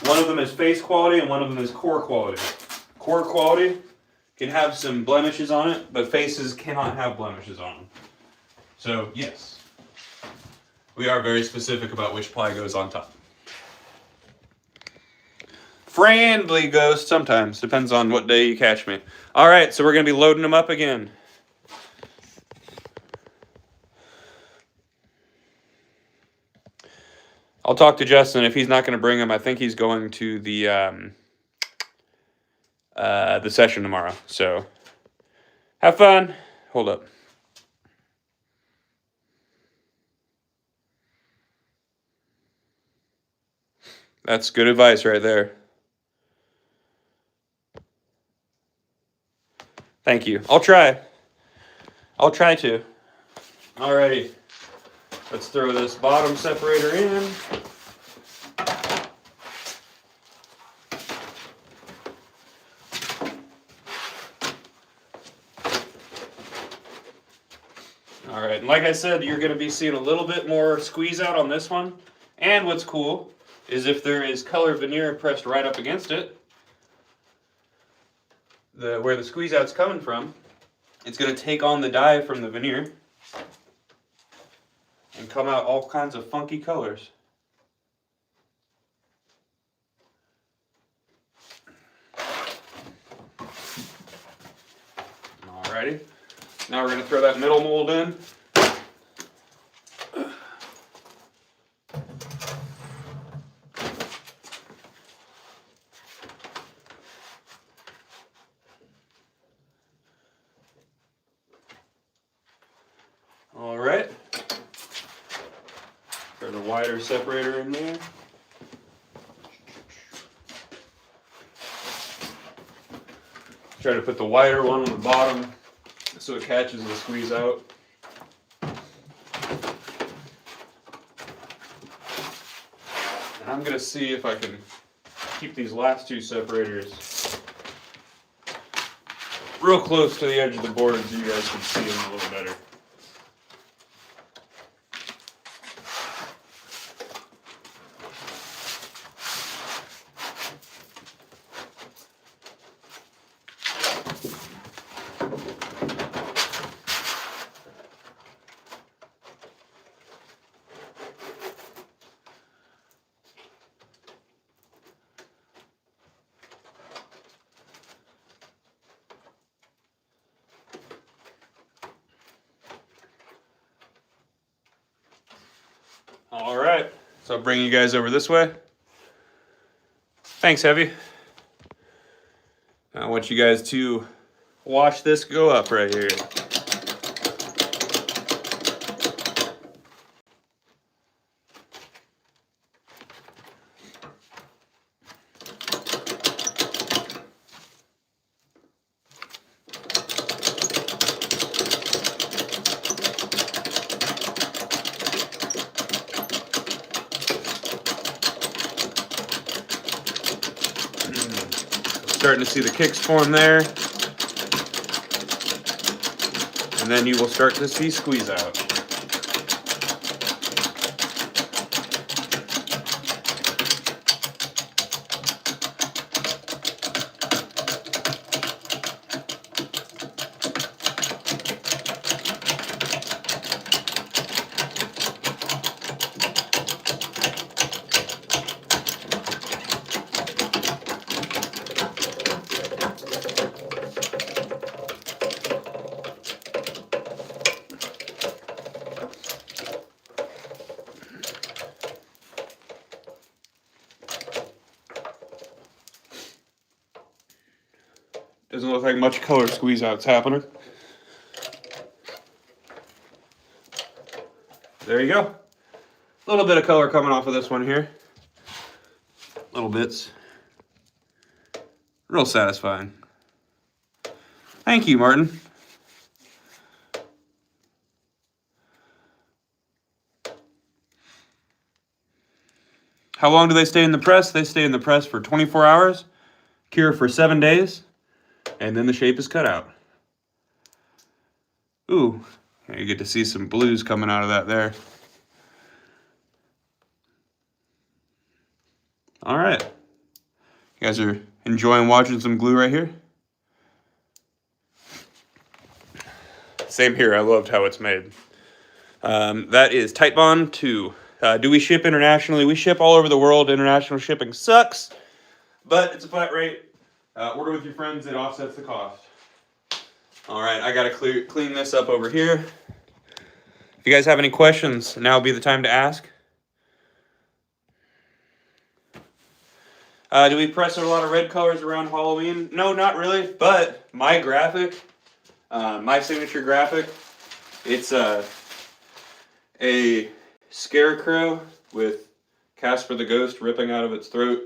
One of them is face quality and one of them is core quality. Core quality can have some blemishes on it, but faces cannot have blemishes on them. So, yes. We are very specific about which ply goes on top. Friendly ghost sometimes. Depends on what day you catch me. Alright, so we're going to be loading them up again. I'll talk to Justin. If he's not going to bring them, I think he's going to the session tomorrow. So, have fun. Hold up. That's good advice right there. Thank you. I'll try. I'll try to. Alrighty. Let's throw this bottom separator in. Alright, and like I said, you're going to be seeing a little bit more squeeze out on this one. And what's cool is if there is color veneer pressed right up against it, where the squeeze out's coming from, it's going to take on the dye from the veneer and come out all kinds of funky colors. Alrighty, now we're going to throw that middle mold in. Alright, there's a wider separator in there. Try to put the wider one on the bottom so it catches the squeeze out. And I'm going to see if I can keep these last 2 separators real close to the edge of the board so you guys can see them a little better. Alright, so I'll bring you guys over this way. Thanks, Heavy. I want you guys to watch this go up right here. starting to see the kicks form there. And then you will start to see squeeze out. Doesn't look like much color squeeze out's happening. There you go. A little bit of color coming off of this one here. Little bits. Real satisfying. Thank you, Martin. How long do they stay in the press? They stay in the press for 24 hours, cure for 7 days, and then the shape is cut out. Ooh, you get to see some blues coming out of that there. All right. You guys are enjoying watching some glue right here? Same here, I loved how it's made. That is Titebond 2. Do we ship internationally? We ship all over the world. International shipping sucks, but it's a flat rate. Order with your friends, it offsets the cost. All right, I gotta clean this up over here. If you guys have any questions, now would be the time to ask. Do we press a lot of red colors around Halloween? No, not really, but my graphic, my signature graphic, it's a scarecrow with Casper the ghost ripping out of its throat.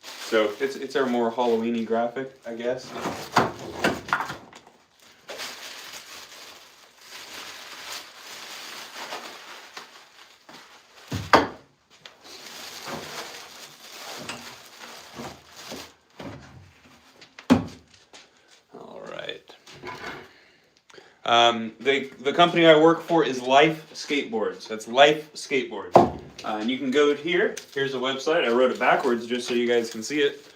So it's our more Halloween-y graphic, I guess. All right. The company I work for is Life Skateboards. That's Life Skateboards. And you can go here. Here's a website. I wrote it backwards just so you guys can see it.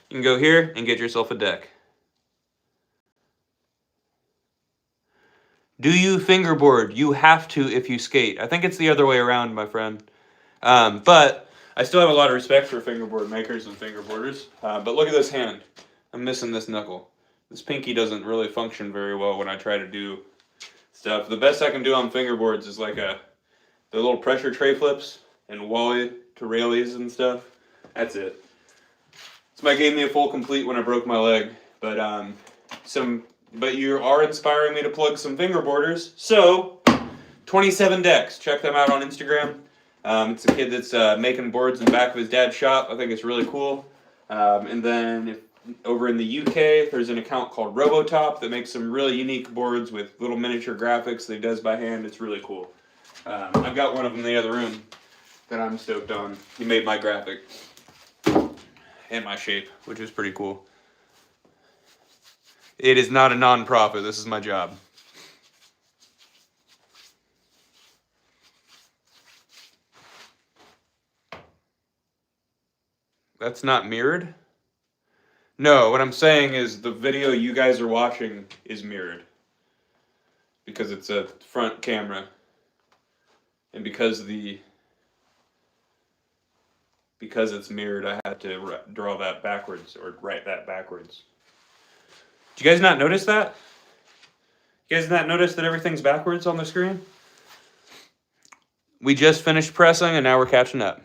You can go here and get yourself a deck. Do you fingerboard? You have to if you skate. I think it's the other way around, my friend. But I still have a lot of respect for fingerboard makers and fingerboarders. But look at this hand. I'm missing this knuckle. This pinky doesn't really function very well when I try to do stuff. The best I can do on fingerboards is like the little pressure tray flips and wally to railies and stuff. That's it. Somebody gave me a full complete when I broke my leg, but you are inspiring me to plug some fingerboarders. So 27 Decks, check them out on Instagram. It's a kid that's making boards in the back of his dad's shop. I think it's really cool. And then over in the UK, there's an account called Robotop that makes some really unique boards with little miniature graphics that he does by hand. It's really cool. I've got one of them in the other room that I'm stoked on. He made my graphic and my shape, which is pretty cool. It is not a non-profit. This is my job. That's not mirrored? No, what I'm saying is the video you guys are watching is mirrored. Because it's a front camera. And because it's mirrored, I had to draw that backwards, or write that backwards. Did you guys not notice that? You guys not notice that everything's backwards on the screen? We just finished pressing and now we're catching up.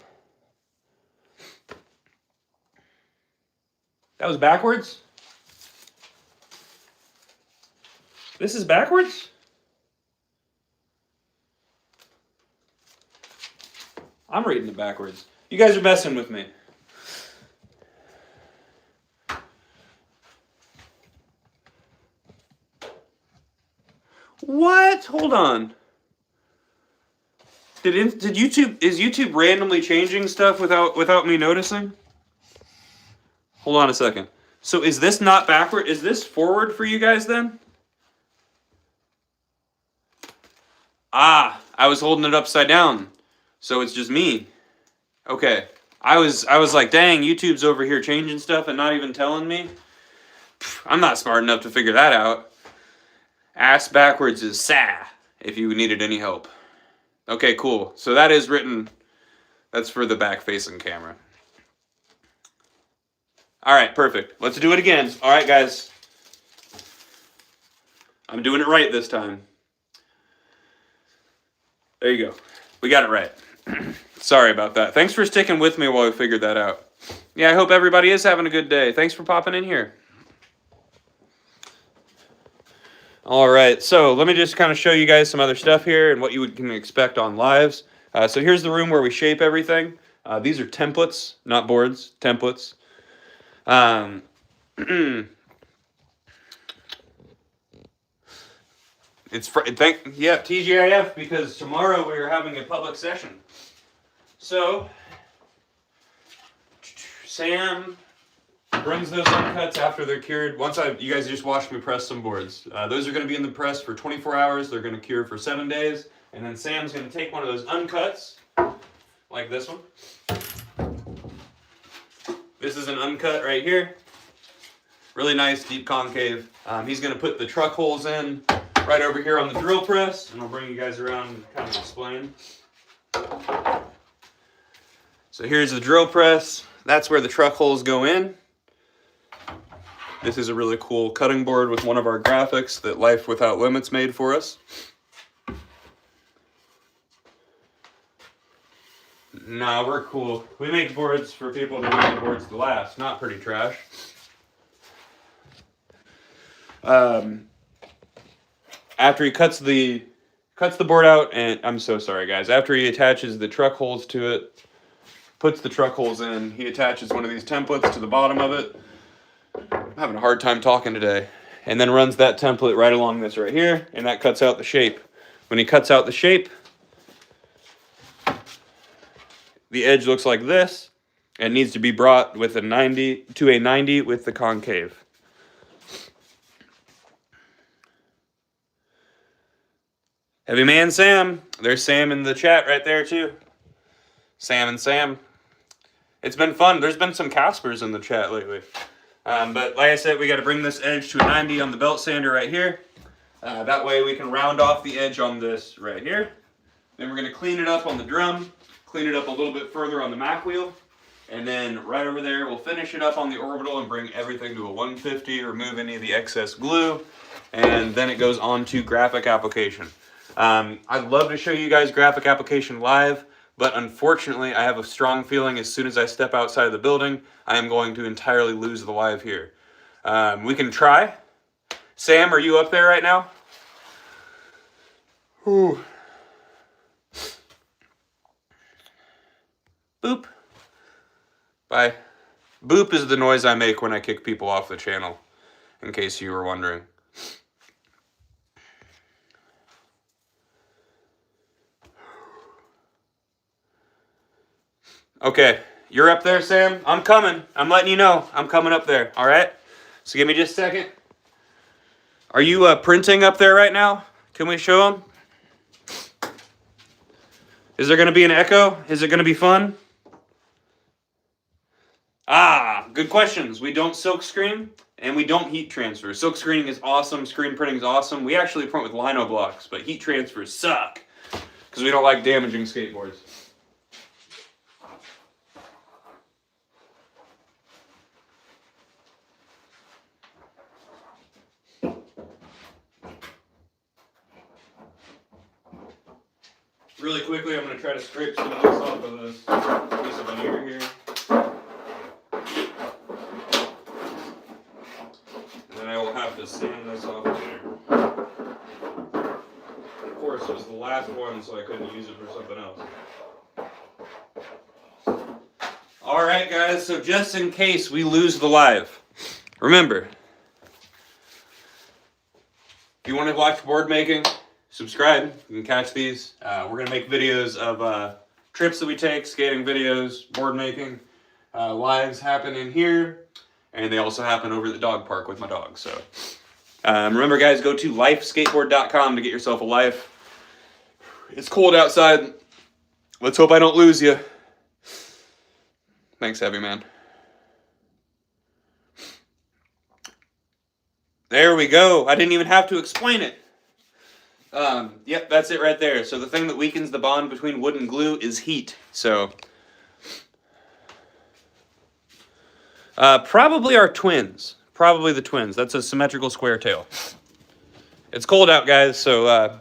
That was backwards? This is backwards? I'm reading it backwards. You guys are messing with me. What? Hold on. Is YouTube randomly changing stuff without me noticing? Hold on a second. So is this not backward? Is this forward for you guys then? Ah, I was holding it upside down. So it's just me. Okay. I was like, dang, YouTube's over here changing stuff and not even telling me. I'm not smart enough to figure that out. Ass backwards is sa, if you needed any help. Okay, cool. So that is written, that's for the back-facing camera. All right, perfect. Let's do it again. All right, guys. I'm doing it right this time. There you go. We got it right. Sorry about that. Thanks for sticking with me while we figured that out. Yeah, I hope everybody is having a good day. Thanks for popping in here. All right, so let me just kind of show you guys some other stuff here and what you can expect on lives. So here's the room where we shape everything. These are templates, not boards, templates. TGIF, because tomorrow we are having a public session. So Sam brings those uncuts after they're cured. You guys just watched me press some boards. Those are going to be in the press for 24 hours. They're going to cure for 7 days. And then Sam's going to take one of those uncuts, like this one. This is an uncut right here. Really nice, deep concave. He's going to put the truck holes in right over here on the drill press. And I'll bring you guys around and kind of explain. So here's the drill press. That's where the truck holes go in. This is a really cool cutting board with one of our graphics that Life Without Limits made for us. Nah, we're cool. We make boards for people to make the boards to last, not pretty trash. After he cuts the board out, and I'm so sorry guys, after he attaches the truck holes to it, puts the truck holes in, he attaches one of these templates to the bottom of it. I'm having a hard time talking today. And then runs that template right along this right here, and that cuts out the shape. When he cuts out the shape, the edge looks like this, and needs to be brought with a 90 to a 90 with the concave. Heavy Man Sam. There's Sam in the chat right there too. Sam and Sam. It's been fun. There's been some Caspers in the chat lately. But like I said, we got to bring this edge to a 90 on the belt sander right here. That way we can round off the edge on this right here. Then we're going to clean it up on the drum, clean it up a little bit further on the Mac wheel, and then right over there we'll finish it up on the orbital and bring everything to a 150, remove any of the excess glue, and then it goes on to graphic application. I'd love to show you guys graphic application live, but unfortunately I have a strong feeling as soon as I step outside of the building, I am going to entirely lose the live here. We can try. Sam, are you up there right now? Ooh. Boop. Bye. Boop is the noise I make when I kick people off the channel, in case you were wondering. Okay, you're up there, Sam? I'm coming. I'm letting you know. I'm coming up there, all right? So give me just a second. Are you printing up there right now? Can we show them? Is there going to be an echo? Is it going to be fun? Ah, good questions. We don't silk screen and we don't heat transfer. Silk screening is awesome. Screen printing is awesome. We actually print with Lino blocks, but heat transfers suck because we don't like damaging skateboards. Really quickly, I'm going to try to scrape some of this off of this piece of veneer here. And then I will have to sand this off later. Of course, it was the last one, so I couldn't use it for something else. Alright guys, so just in case we lose the live, remember, if you want to watch board making, subscribe. You can catch these. We're going to make videos of trips that we take, skating videos, board making. Lives happen in here. and they also happen over at the dog park with my dog. So remember, guys, go to lifeskateboard.com to get yourself a life. It's cold outside. Let's hope I don't lose you. Thanks, heavy man. There we go. I didn't even have to explain it. Yep, that's it right there. So the thing that weakens the bond between wood and glue is heat. So probably our twins. Probably the twins. That's a symmetrical square tail. It's cold out, guys, so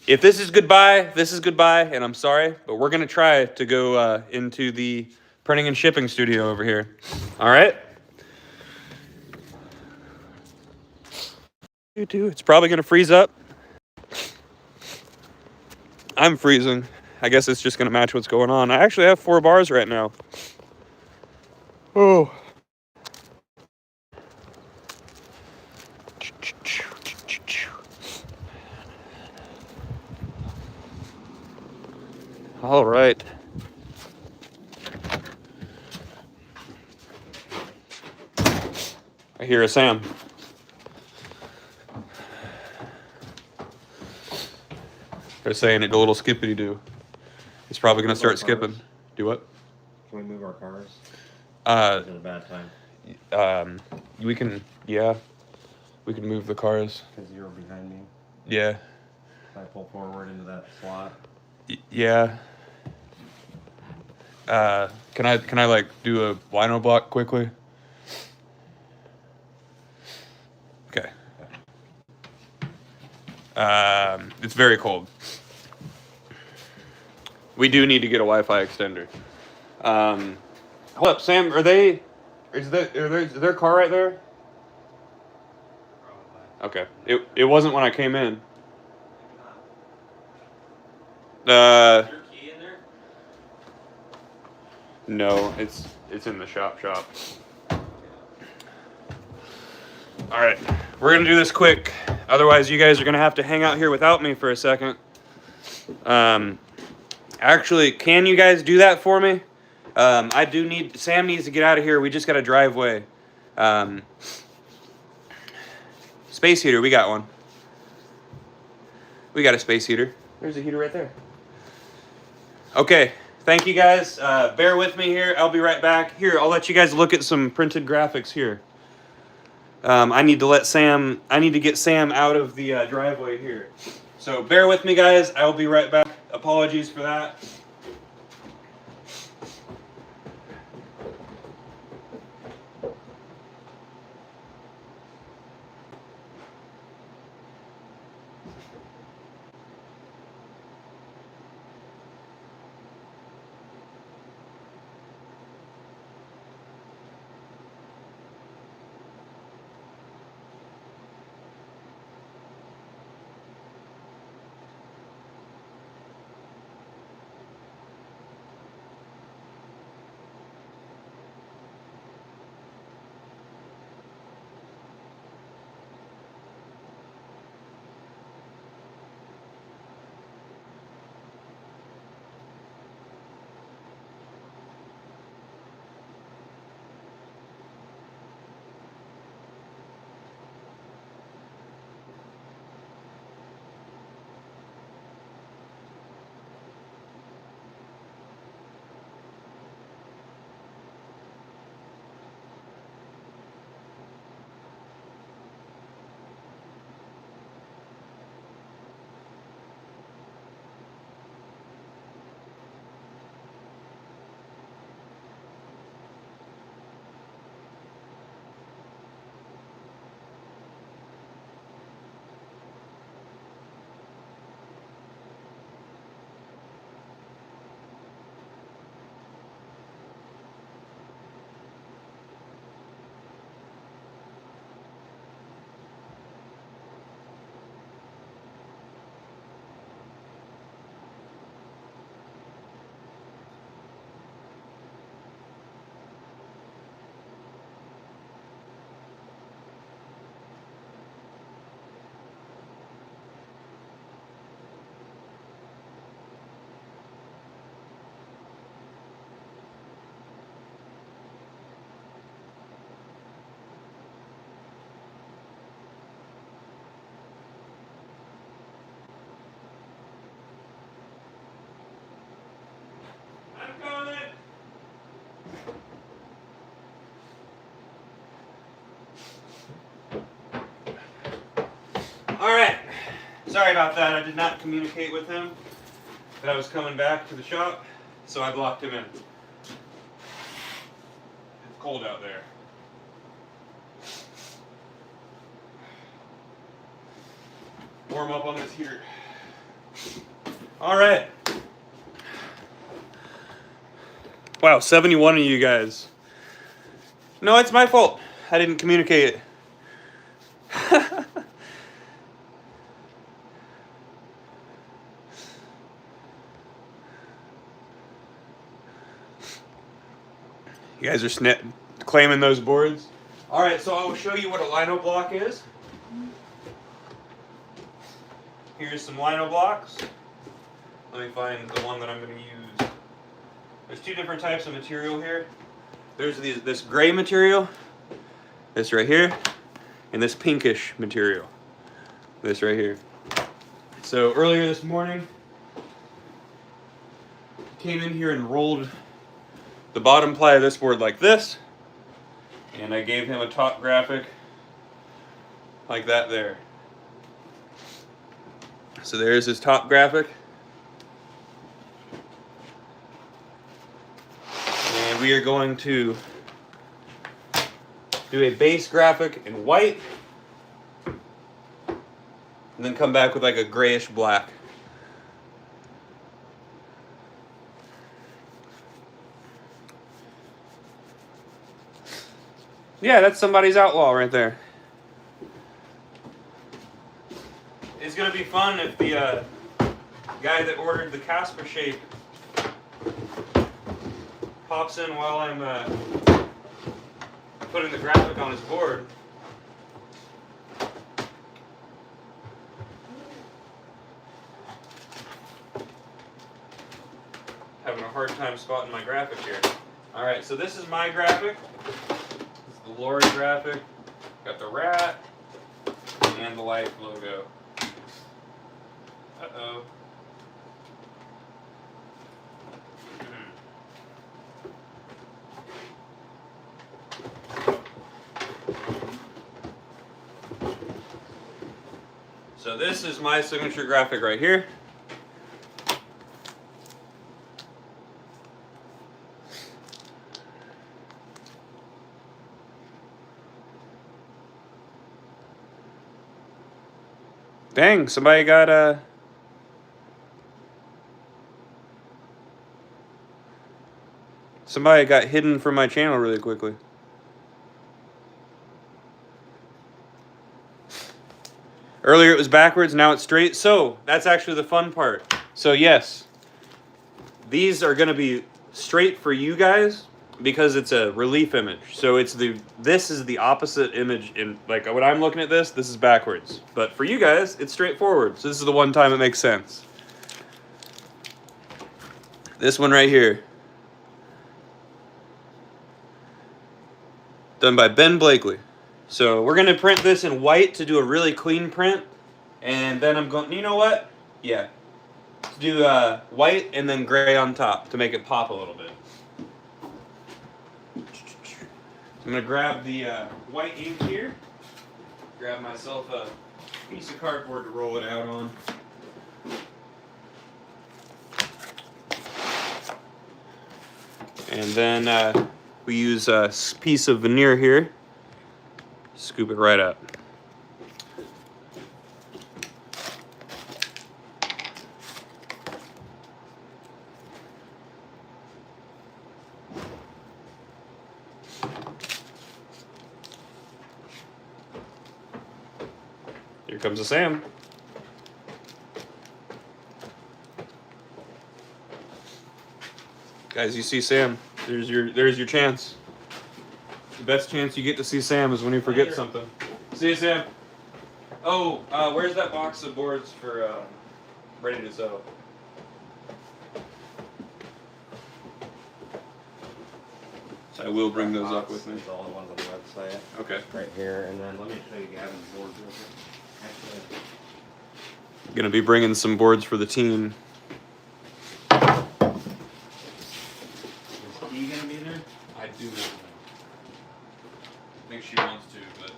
if this is goodbye, and I'm sorry, but we're going to try to go into the printing and shipping studio over here. All right? It's probably going to freeze up. I'm freezing. I guess it's just going to match what's going on. I actually have 4 bars right now. Oh. All right. I hear a Sam. They're saying it a little skippity-doo. He's probably going to start skipping. Do what? Can we move our cars? Is it a bad time? We can, yeah. We can move the cars. Because you're behind me. Yeah. If I pull forward into that slot. Yeah. Can I like do a lino block quickly? Okay. It's very cold. We do need to get a Wi-Fi extender. Hold up, Sam. Is there a car right there? Okay. It wasn't when I came in. Is your key in there? No, it's in the shop. All right, we're gonna do this quick. Otherwise, you guys are gonna have to hang out here without me for a second. Actually, can you guys do that for me? Sam needs to get out of here. We just got a driveway. Space heater, we got one. We got a space heater. There's a heater right there. Okay, thank you guys. Bear with me here. I'll be right back. Here, I'll let you guys look at some printed graphics here. I need to get Sam out of the driveway here. So bear with me, guys. I will be right back. Apologies for that. Alright, sorry about that. I did not communicate with him that I was coming back to the shop, so I blocked him in. It's cold out there. Warm up on this heater. Alright. Wow, 71 of you guys. No, it's my fault. I didn't communicate it. You guys are claiming those boards. All right, so I will show you what a lino block is. Here's some lino blocks. Let me find the one that I'm going to use. There's two different types of material here. There's this gray material, this right here, and this pinkish material, this right here. So earlier this morning, came in here and rolled the bottom ply of this board like this, and I gave him a top graphic like that there. So there's his top graphic. And we are going to do a base graphic in white, and then come back with like a grayish black. Yeah, that's somebody's outlaw right there. It's gonna be fun if the guy that ordered the Casper shape pops in while I'm putting the graphic on his board. Having a hard time spotting my graphic here. Alright, so this is my graphic. The Lord graphic, got the rat, and the Life logo. Uh-oh. So this is my signature graphic right here. Dang, somebody got hidden from my channel really quickly. Earlier it was backwards, now it's straight. So that's actually the fun part. So yes, these are gonna be straight for you guys because it's a relief image. So this is the opposite image in, like when I'm looking at this is backwards. But for you guys, it's straightforward. So this is the one time it makes sense. This one right here. Done by Ben Blakely. So we're gonna print this in white to do a really clean print. And then I'm going, you know what? Yeah. Do white and then gray on top to make it pop a little bit. I'm going to grab the white ink here, grab myself a piece of cardboard to roll it out on. And then we use a piece of veneer here, scoop it right up. Here comes a Sam. Guys, you see Sam. There's your chance. The best chance you get to see Sam is when you forget something. See you, Sam. Oh, where's that box of boards for ready to sew? So I will bring those up with me. All the ones on the website. Okay. Right here, and then let me show you Gavin's board real quick. Actually, Gonna be bringing some boards for the team. is he gonna be there? I do not know. I think she wants to, but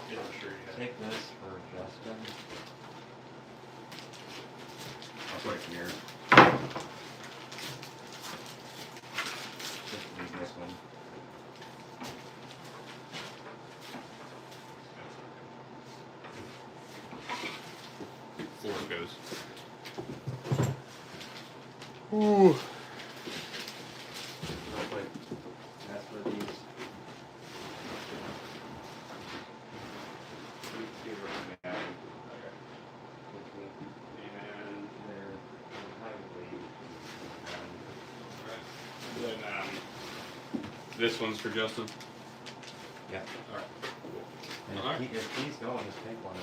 I'm not sure yet. take this for Justin? I'll put it here. Just leave this one. Floor goes. Ooh. Real quick. Casper these. This one's for Justin. Yeah. All right. And All right. if he's going, just take one.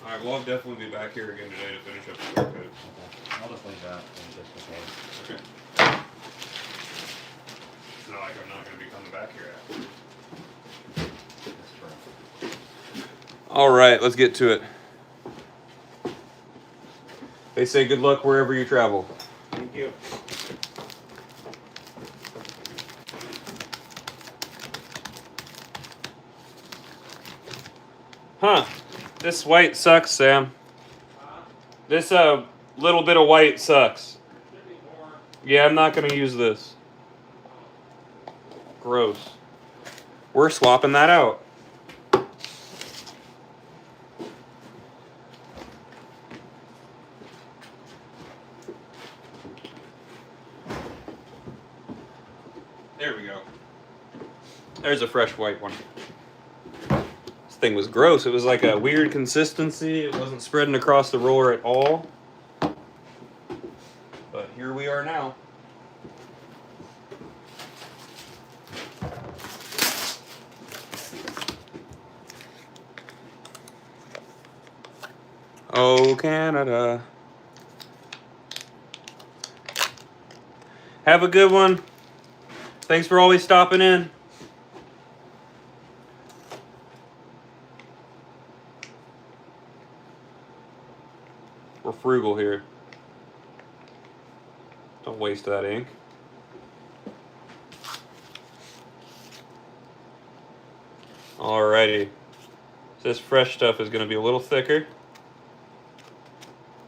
All right. Well, I'll definitely be back here again today to finish up the clear coat. Okay. I'll just leave that in just in case. Okay. It's not like I'm not going to be coming back here after. That's true. All right. Let's get to it. They say good luck wherever you travel. Thank you. Huh. This white sucks, Sam. This little bit of white sucks. Yeah, I'm not going to use this. Gross. We're swapping that out. There we go. There's a fresh white one. This thing was gross. It was like a weird consistency. It wasn't spreading across the roller at all. But here we are now. Oh, Canada. Have a good one. Thanks for always stopping in. We're frugal here. Don't waste that ink. Alrighty. This fresh stuff is going to be a little thicker,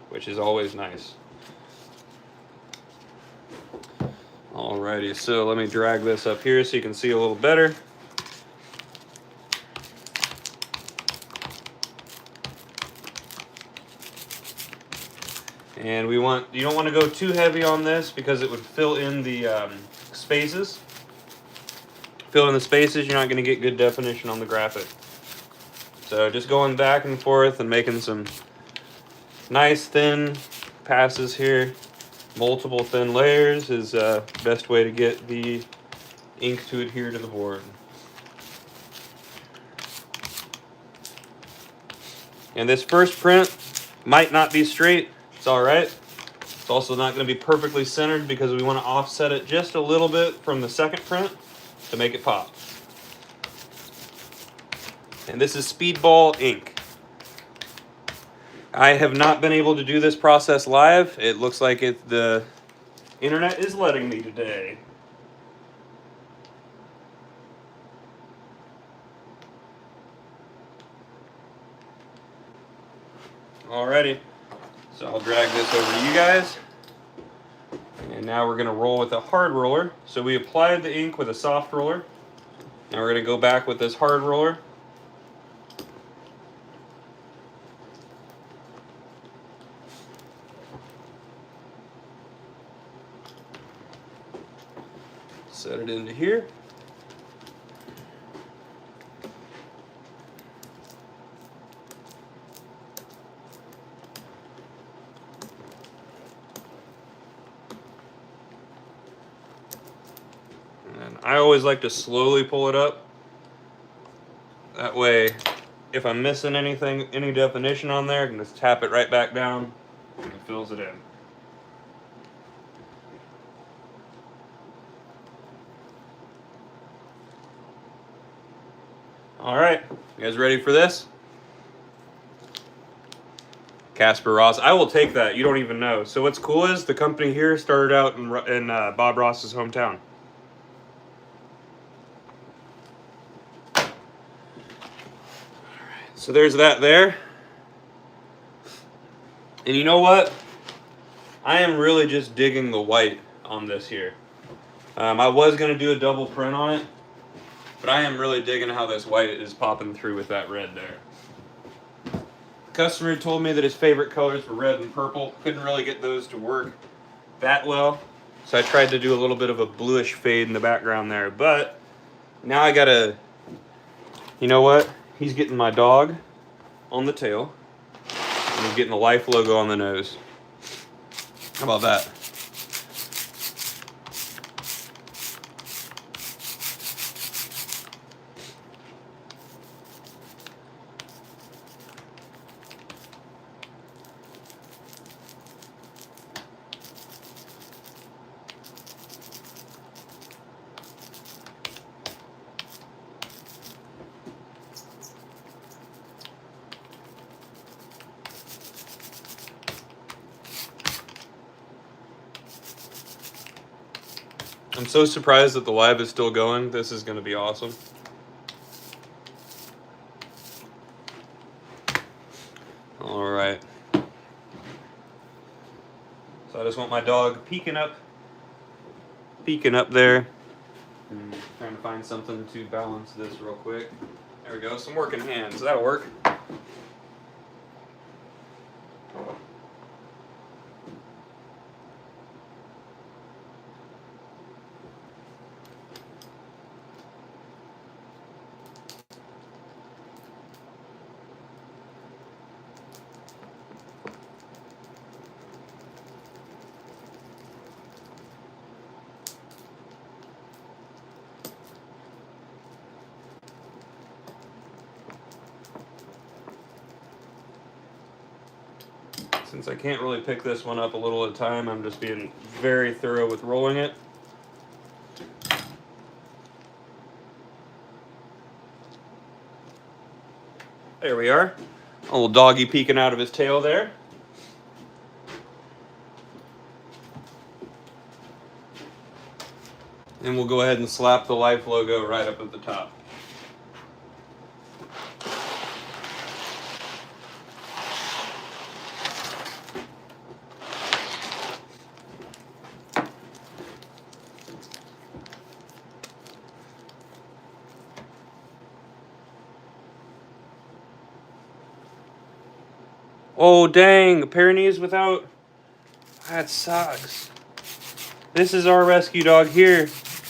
which is always nice. Alrighty, so let me drag this up here so you can see a little better. And you don't want to go too heavy on this because it would fill in the spaces. Fill in the spaces, you're not going to get good definition on the graphic. So just going back and forth and making some nice thin passes here. Multiple thin layers is the best way to get the ink to adhere to the board. And this first print might not be straight. It's alright. It's also not going to be perfectly centered because we want to offset it just a little bit from the second print to make it pop. And this is speedball ink. I have not been able to do this process live. It looks like the internet is letting me today. Alrighty, so I'll drag this over to you guys. And now we're gonna roll with a hard roller. So we applied the ink with a soft roller. Now we're gonna go back with this hard roller. Set it into here. And I always like to slowly pull it up. That way, if I'm missing anything, any definition on there, I can just tap it right back down and it fills it in. All right, you guys ready for this? Casper Ross, I will take that. You don't even know. So what's cool is the company here started out in Bob Ross's hometown. All right, So there's that there. And you know what? I am really just digging the white on this here. I was going to do a double print on it, but I am really digging how this white is popping through with that red there. Customer told me that his favorite colors were red and purple. Couldn't really get those to work that well, so I tried to do a little bit of a bluish fade in the background there. But now I gotta, you know what? He's getting my dog on the tail, and he's getting the Life logo on the nose. How about that? I'm so surprised that the live is still going. This is going to be awesome. All right. So I just want my dog peeking up there. And trying to find something to balance this real quick. There we go. Some working hands. That'll work. Since I can't really pick this one up a little at a time, I'm just being very thorough with rolling it. There we are. A little doggy peeking out of his tail there. And we'll go ahead and slap the Life logo right up at the top. Oh dang, a pair of knees without... That sucks. This is our rescue dog here.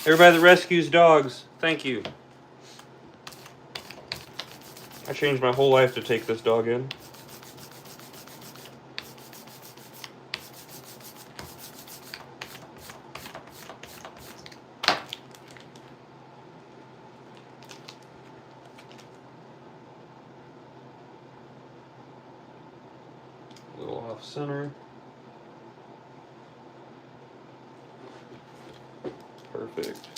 Everybody that rescues dogs, thank you. I changed my whole life to take this dog in. A little off center. Perfect.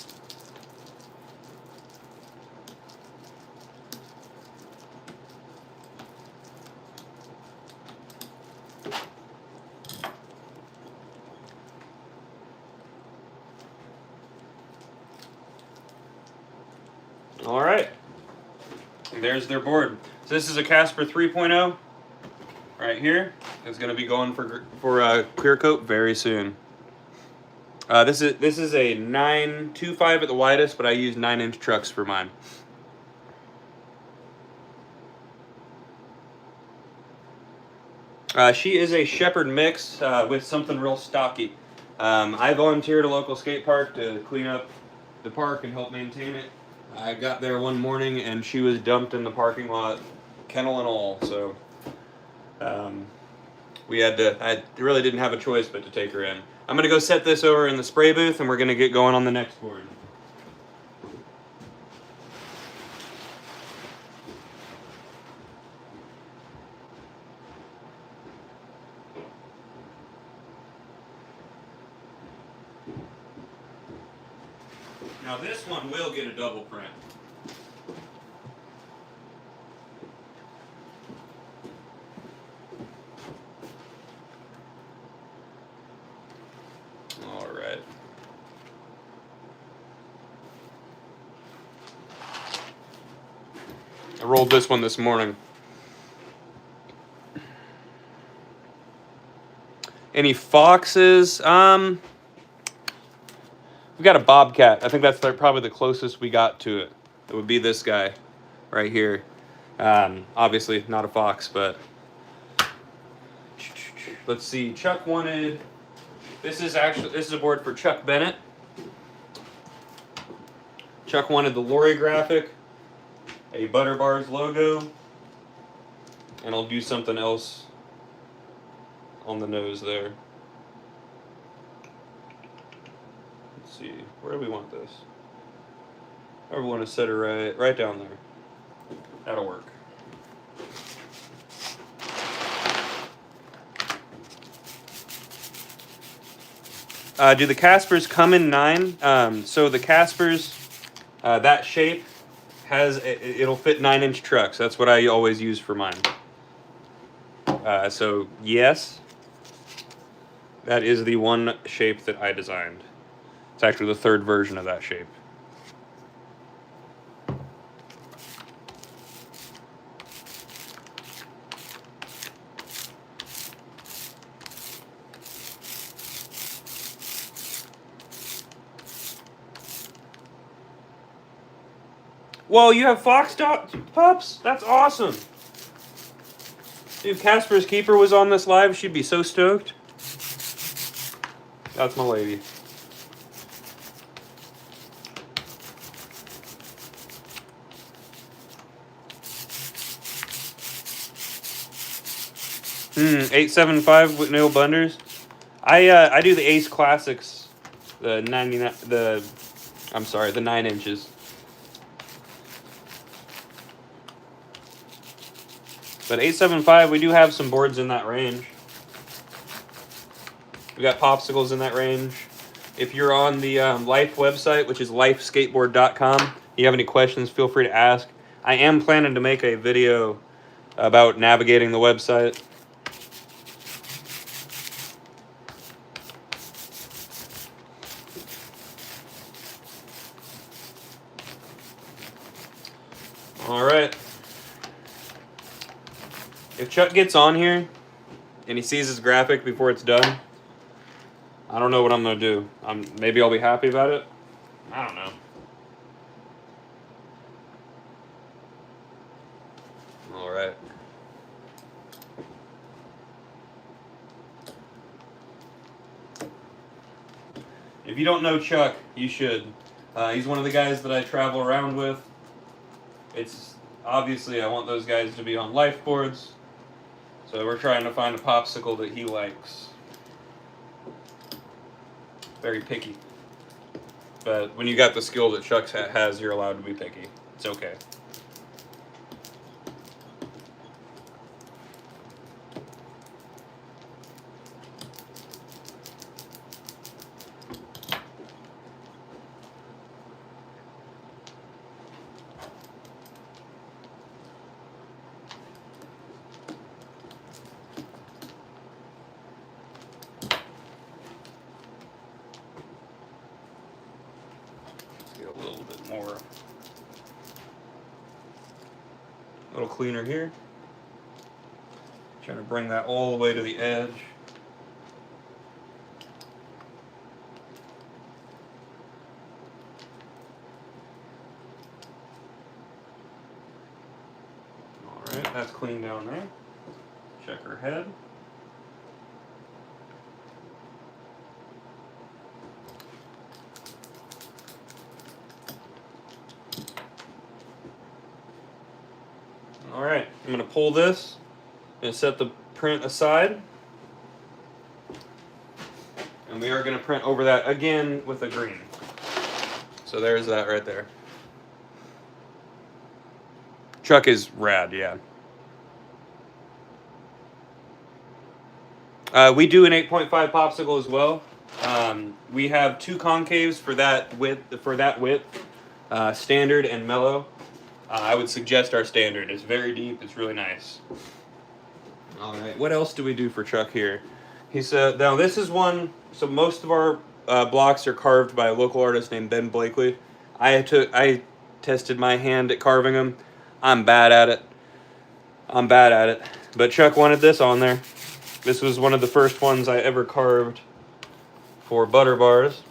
All right. And there's their board. So this is a Casper 3.0 right here. It's going to be going for clear coat very soon. This is a 9.25 at the widest, but I use 9-inch trucks for mine. She is a Shepherd mix with something real stocky. I volunteered at a local skate park to clean up the park and help maintain it. I got there one morning and she was dumped in the parking lot, kennel and all. So I really didn't have a choice but to take her in. I'm going to go set this over in the spray booth and we're going to get going on the next board. Now this one will get a double print. All right. I rolled this one this morning. Any foxes? We've got a bobcat. I think that's probably the closest we got to it. It would be this guy right here. Obviously not a fox, but let's see. Chuck wanted. This is a board for Chuck Bennett. Chuck wanted the lorry graphic, a Butter Bars logo, and I'll do something else on the nose there. Let's see, where do we want this? I want to set it right down there. That'll work. Do the Caspers come in 9? So the Caspers, that shape it'll fit 9-inch trucks. That's what I always use for mine. So yes, that is the one shape that I designed. It's actually the 3rd version of that shape. Whoa, you have fox pups? That's awesome. If Casper's keeper was on this live, she'd be so stoked. That's my lady. Hmm, 875 with no bunders. I do the Ace Classics, the 9 inches. But 875, we do have some boards in that range. We got popsicles in that range. If you're on the Life website, which is lifeskateboard.com, you have any questions, feel free to ask. I am planning to make a video about navigating the website. All right. If Chuck gets on here and he sees his graphic before it's done, I don't know what I'm going to do. Maybe I'll be happy about it. I don't know. All right. If you don't know Chuck, you should. He's one of the guys that I travel around with. It's obviously I want those guys to be on life boards. So we're trying to find a popsicle that he likes. Very picky. But when you got the skill that Chuck has, you're allowed to be picky. It's okay. A little bit more, a little cleaner here. Trying to bring that all the way to the edge. All right, that's clean down there. Check her head. Alright, I'm going to pull this and set the print aside. And we are going to print over that again with a green. So there's that right there. Chuck is rad, yeah. We do an 8.5 popsicle as well. We have 2 concaves for that width, standard and mellow. I would suggest our standard. It's very deep. It's really nice. All right. What else do we do for Chuck here? He said, now this is one. So most of our blocks are carved by a local artist named Ben Blakely. I tested my hand at carving them. I'm bad at it. But Chuck wanted this on there. This was one of the first ones I ever carved for butter bars.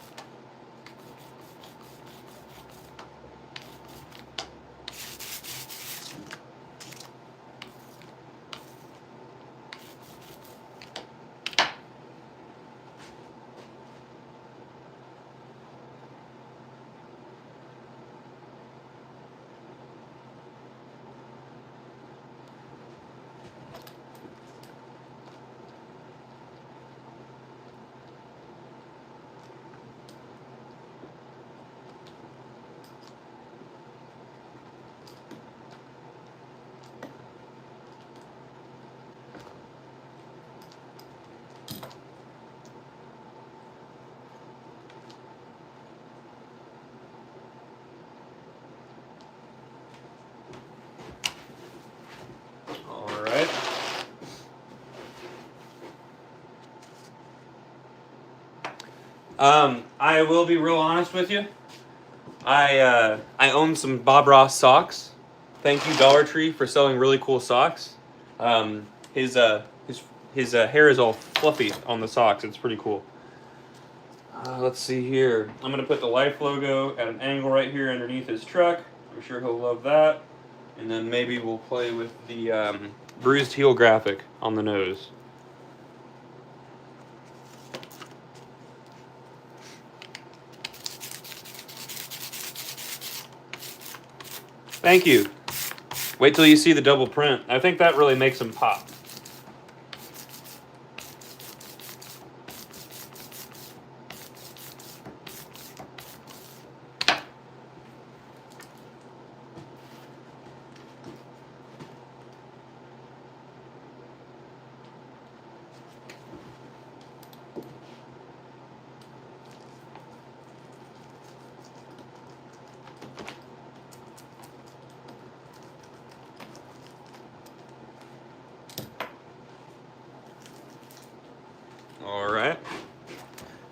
I will be real honest with you. I own some Bob Ross socks. Thank you, Dollar Tree, for selling really cool socks. His hair is all fluffy on the socks. It's pretty cool. Let's see here. I'm gonna put the Life logo at an angle right here underneath his truck. I'm sure he'll love that. And then maybe we'll play with the bruised heel graphic on the nose. Thank you. Wait till you see the double print. I think that really makes them pop. All right.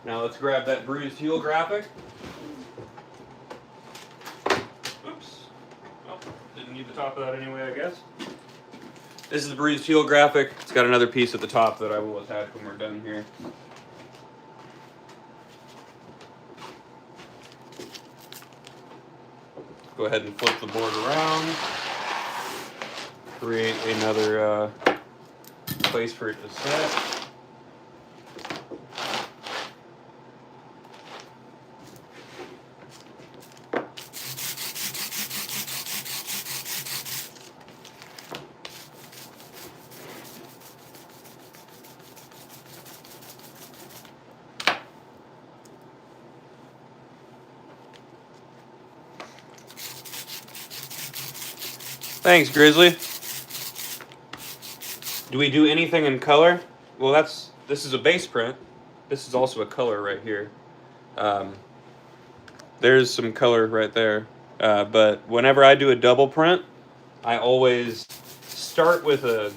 Now let's grab that bruised heel graphic. Oops. Well, didn't need the top of that anyway, I guess. This is the bruised heel graphic. It's got another piece at the top that I will attach when we're done here. Go ahead and flip the board around. Create another place for it to set. Thanks, Grizzly. Do we do anything in color? Well, this is a base print. This is also a color right here. There's some color right there. But whenever I do a double print, I always start with a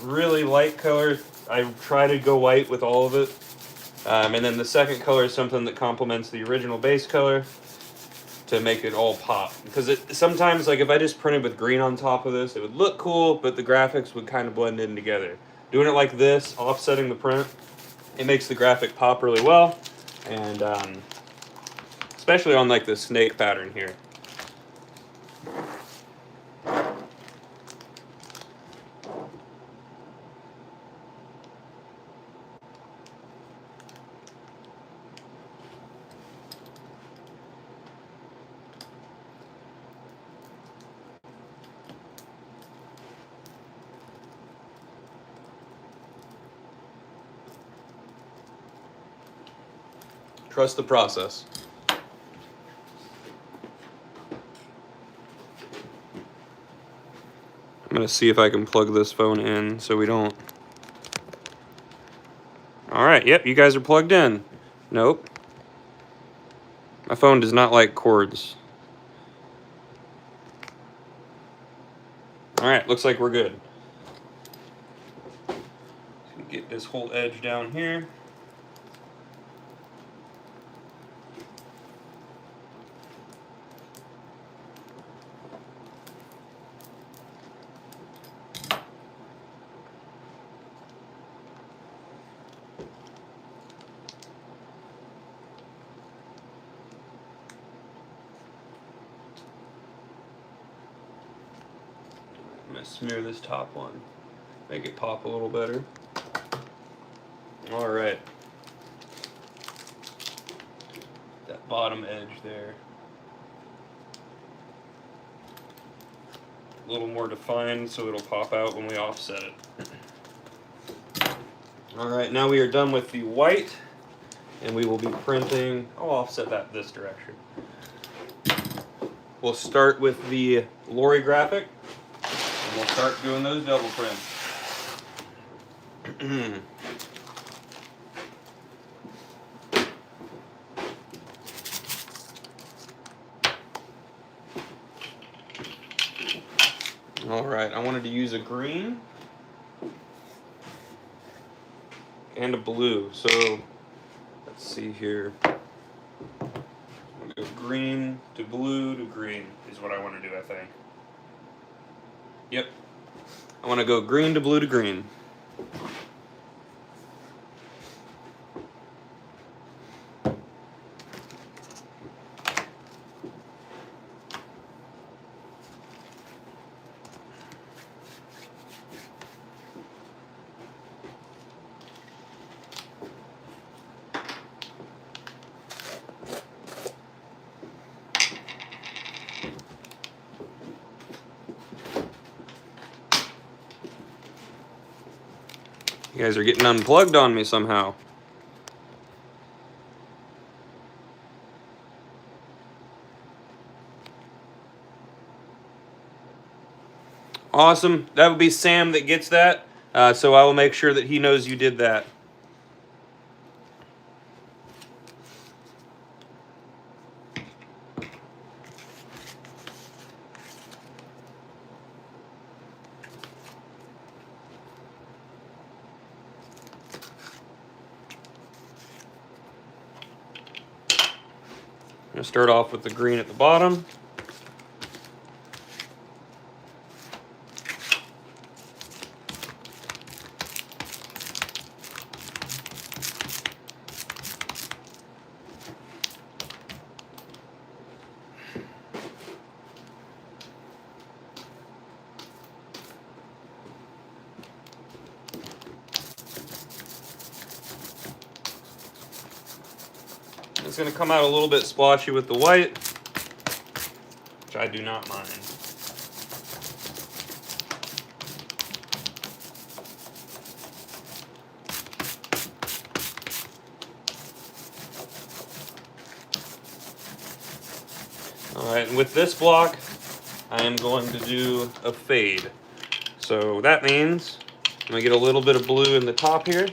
really light color. I try to go white with all of it. And then the second color is something that complements the original base color to make it all pop. Because sometimes, like if I just printed with green on top of this, it would look cool, but the graphics would kind of blend in together. Doing it like this, offsetting the print, it makes the graphic pop really well. And especially on like the snake pattern here. Trust the process. I'm gonna see if I can plug this phone in so we don't. All right, yep, you guys are plugged in. Nope. My phone does not like cords. All right, looks like we're good. Get this whole edge down here. gonna smear this top one, make it pop a little better. All right. That bottom edge there. A little more defined so it'll pop out when we offset it. All right, now we are done with the white, and we will be printing. I'll offset that this direction. We'll start with the lorry graphic, and we'll start doing those double prints. All right, I wanted to use a green and a blue. So let's see here. We'll go green to blue to green is what I want to do, I think. Yep. I want to go green to blue to green. You guys are getting unplugged on me somehow. Awesome. That would be Sam that gets that. So I will make sure that he knows you did that. I'm going to start off with the green at the bottom. It's going to come out a little bit splotchy with the white, which I do not mind. Alright, and with this block, I am going to do a fade. So that means I'm going to get a little bit of blue in the top here.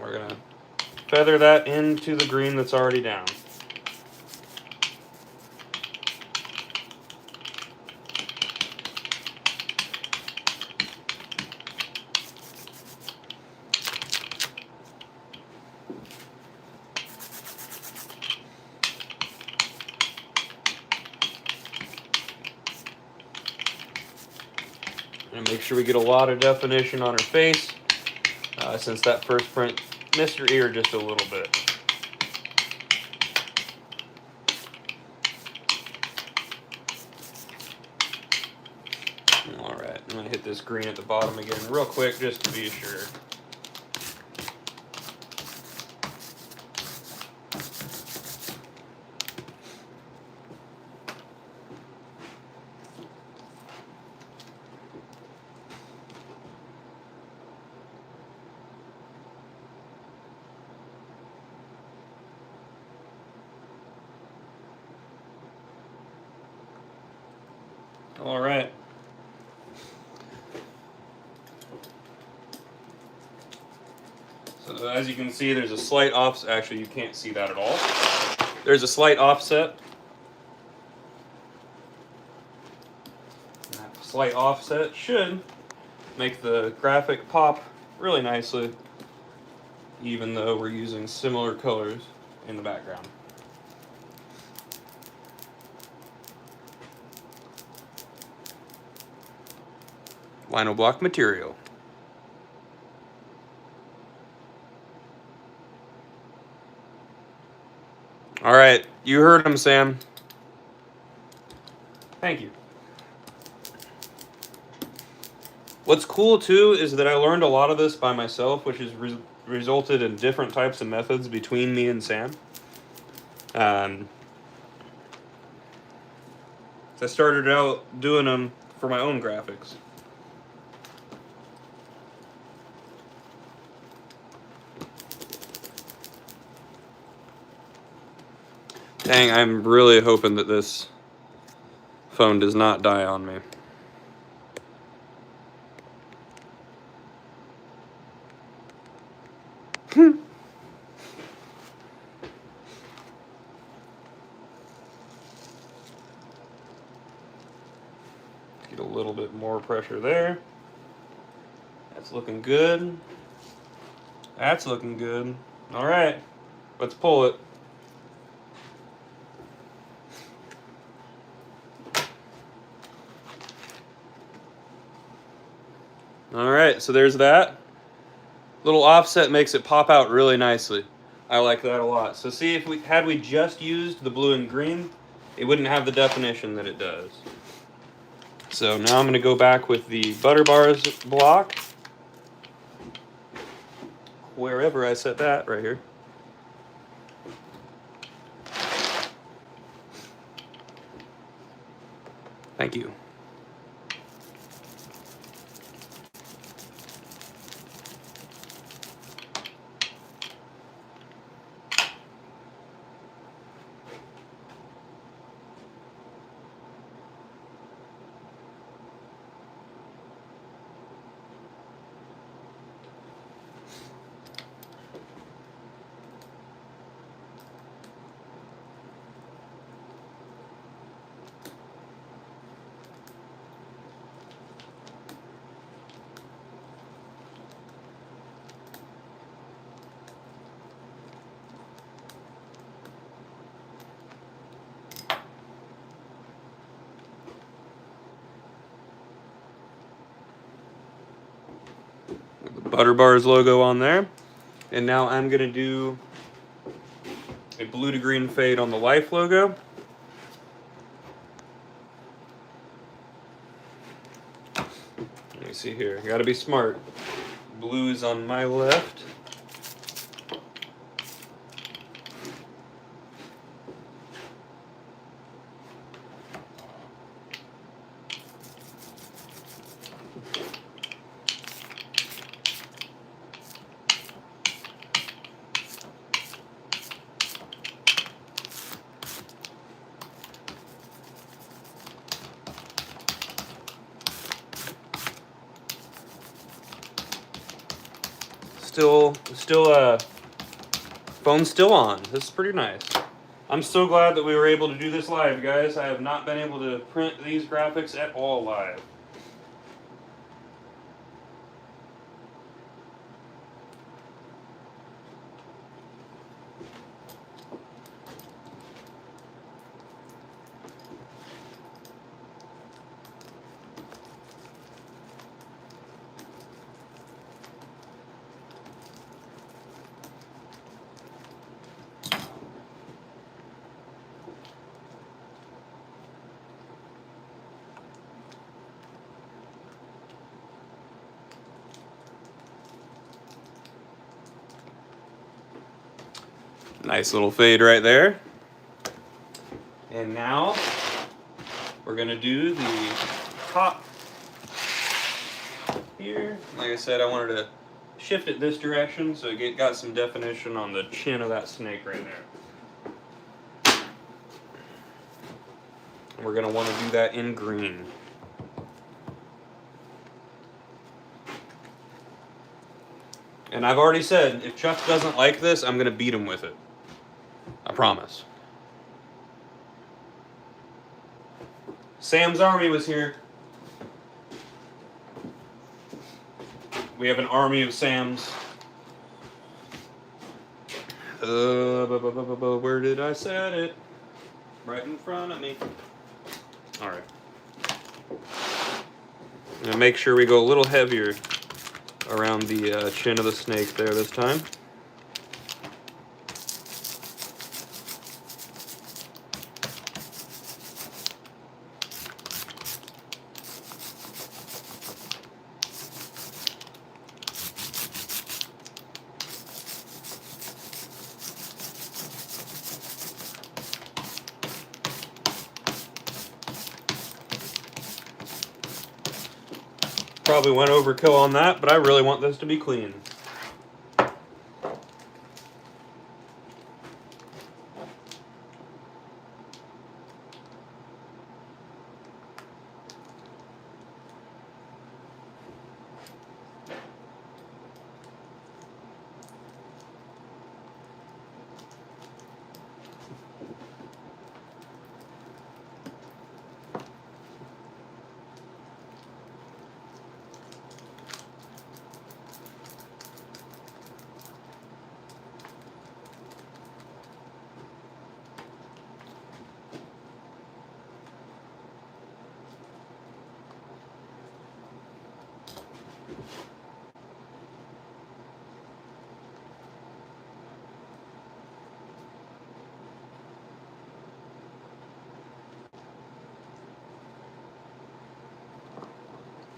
We're going to feather that into the green that's already down. And make sure we get a lot of definition on her face, since that first print missed her ear just a little bit. Alright, I'm going to hit this green at the bottom again real quick just to be sure. All right. So as you can see, there's a slight offset. Actually, you can't see that at all. There's a slight offset. And that slight offset should make the graphic pop really nicely, even though we're using similar colors in the background. Lino block material. All right, you heard him, Sam. Thank you. What's cool too is that I learned a lot of this by myself, which has resulted in different types of methods between me and Sam. I started out doing them for my own graphics. Dang, I'm really hoping that this phone does not die on me. Get a little bit more pressure there. That's looking good. That's looking good. All right, let's pull it. All right, so there's that. Little offset makes it pop out really nicely. I like that a lot. So see, if we just used the blue and green, it wouldn't have the definition that it does. So now I'm going to go back with the butter bars block. Wherever I set that, right here. Thank you. Butter Bars logo on there. And now I'm going to do a blue to green fade on the Life logo. Let me see here. Got to be smart. Blue is on my left. Phone's still on. This is pretty nice. I'm so glad that we were able to do this live, guys. I have not been able to print these graphics at all live. Nice little fade right there. And now we're gonna do the top here. Like I said, I wanted to shift it this direction so it got some definition on the chin of that snake right there. And we're gonna want to do that in green. And I've already said, if Chuck doesn't like this, I'm gonna beat him with it. I promise. Sam's army was here. We have an army of Sams. Where did I set it? Right in front of me. Alright. And make sure we go a little heavier around the chin of the snake there this time. Probably went overkill on that, but I really want this to be clean.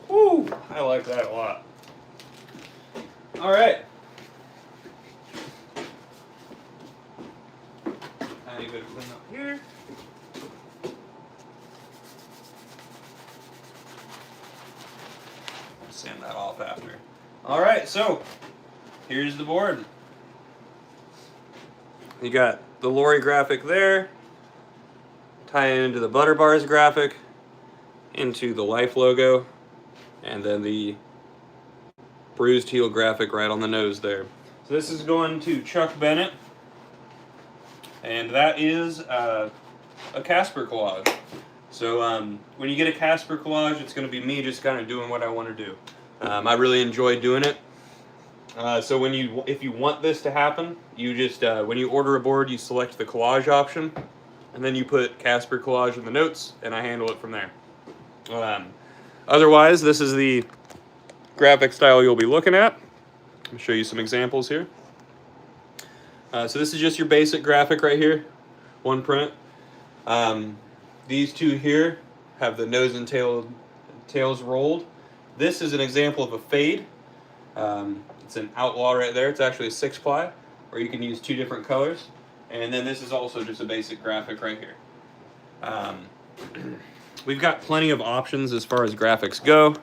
Woo! I like that a lot. All right. Tiny bit of clean up here. Sand that off after. All right, so here's the board. You got the Lori graphic there. Tie it into the Butter Bars graphic, into the Life logo, and then the Bruised Heel graphic right on the nose there. So this is going to Chuck Bennett, and that is a Casper collage. So when you get a Casper collage, it's going to be me just kind of doing what I want to do. I really enjoy doing it. So if you want this to happen, you just when you order a board, you select the collage option, and then you put Casper collage in the notes, and I handle it from there. Otherwise, this is the graphic style you'll be looking at. I'll show you some examples here. So this is just your basic graphic right here, one print. These two here have the nose and tails rolled. This is an example of a fade. It's an outlaw right there. It's actually a 6-ply, where you can use 2 different colors. And then this is also just a basic graphic right here. We've got plenty of options as far as graphics go.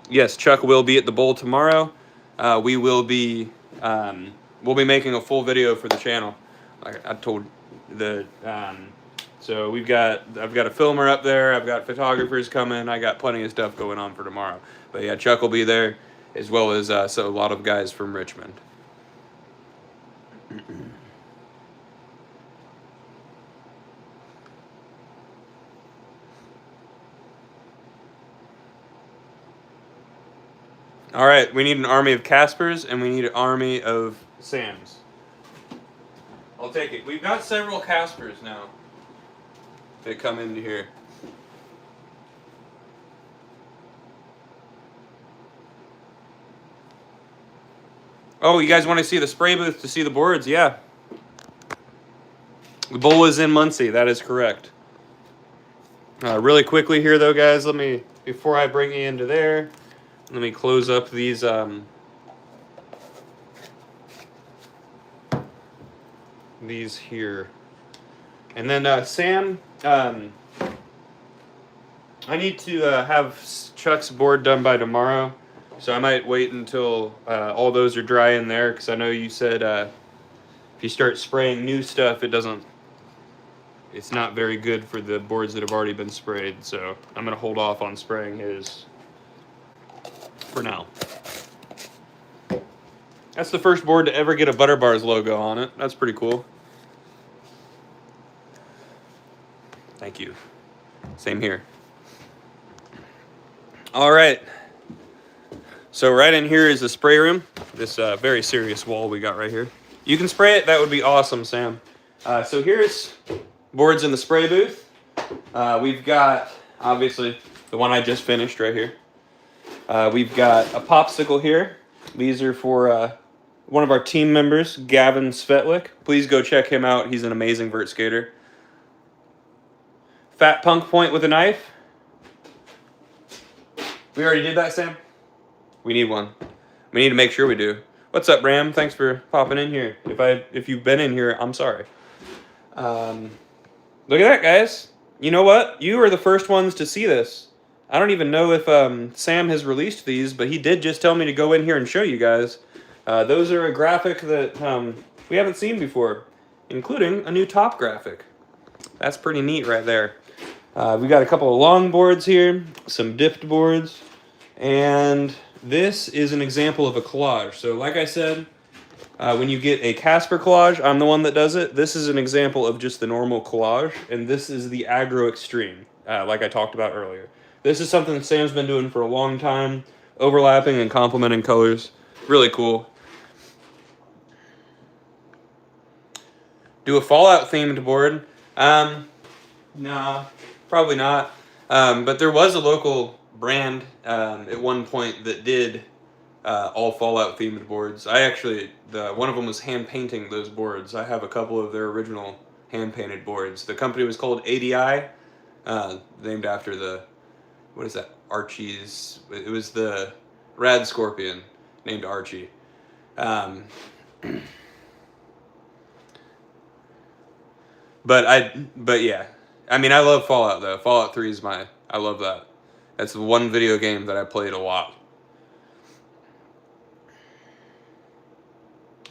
Yes, Chuck will be at the bowl tomorrow. We'll be making a full video for the channel. I told the so I've got a filmer up there. I've got photographers coming. I got plenty of stuff going on for tomorrow. But yeah, Chuck will be there, as well as so a lot of guys from Richmond. All right, we need an army of Caspers, and we need an army of Sams. I'll take it. We've got several Caspers now that come into here. Oh, you guys want to see the spray booth to see the boards? Yeah. The bowl is in Muncie. That is correct. Really quickly here, though, guys, before I bring you into there, let me close up these here. And then Sam, I need to have Chuck's board done by tomorrow, so I might wait until all those are dry in there, because I know you said if you start spraying new stuff, it's not very good for the boards that have already been sprayed, so I'm going to hold off on spraying his for now. That's the first board to ever get a Butter Bars logo on it. That's pretty cool. Thank you. Same here. All right. So right in here is the spray room. This very serious wall we got right here. You can spray it. That would be awesome, Sam. So here's boards in the spray booth. We've got obviously, the one I just finished right here. We've got a popsicle here. These are for one of our team members, Gavin Svetlik. Please go check him out. He's an amazing vert skater. Fat punk point with a knife. We already did that, Sam? We need one. We need to make sure we do. What's up, Ram? Thanks for popping in here. If you've been in here, I'm sorry. Look at that, guys. You know what? You are the first ones to see this. I don't even know if Sam has released these, but he did just tell me to go in here and show you guys. Those are a graphic that we haven't seen before, including a new top graphic. That's pretty neat right there. We got a couple of long boards here, some dipped boards, and this is an example of a collage. So like I said, when you get a Casper collage, I'm the one that does it. This is an example of just the normal collage, and this is the aggro extreme, like I talked about earlier. This is something that Sam's been doing for a long time, overlapping and complementing colors. Really cool. Do a Fallout themed board? Nah, probably not. But there was a local brand at one point that did all Fallout themed boards. One of them was hand painting those boards. I have a couple of their original hand painted boards. The company was called ADI, named after what is that? Archie's. It was the Rad Scorpion named Archie. But yeah, I mean, I love Fallout though. Fallout 3 is I love that. That's the one video game that I played a lot.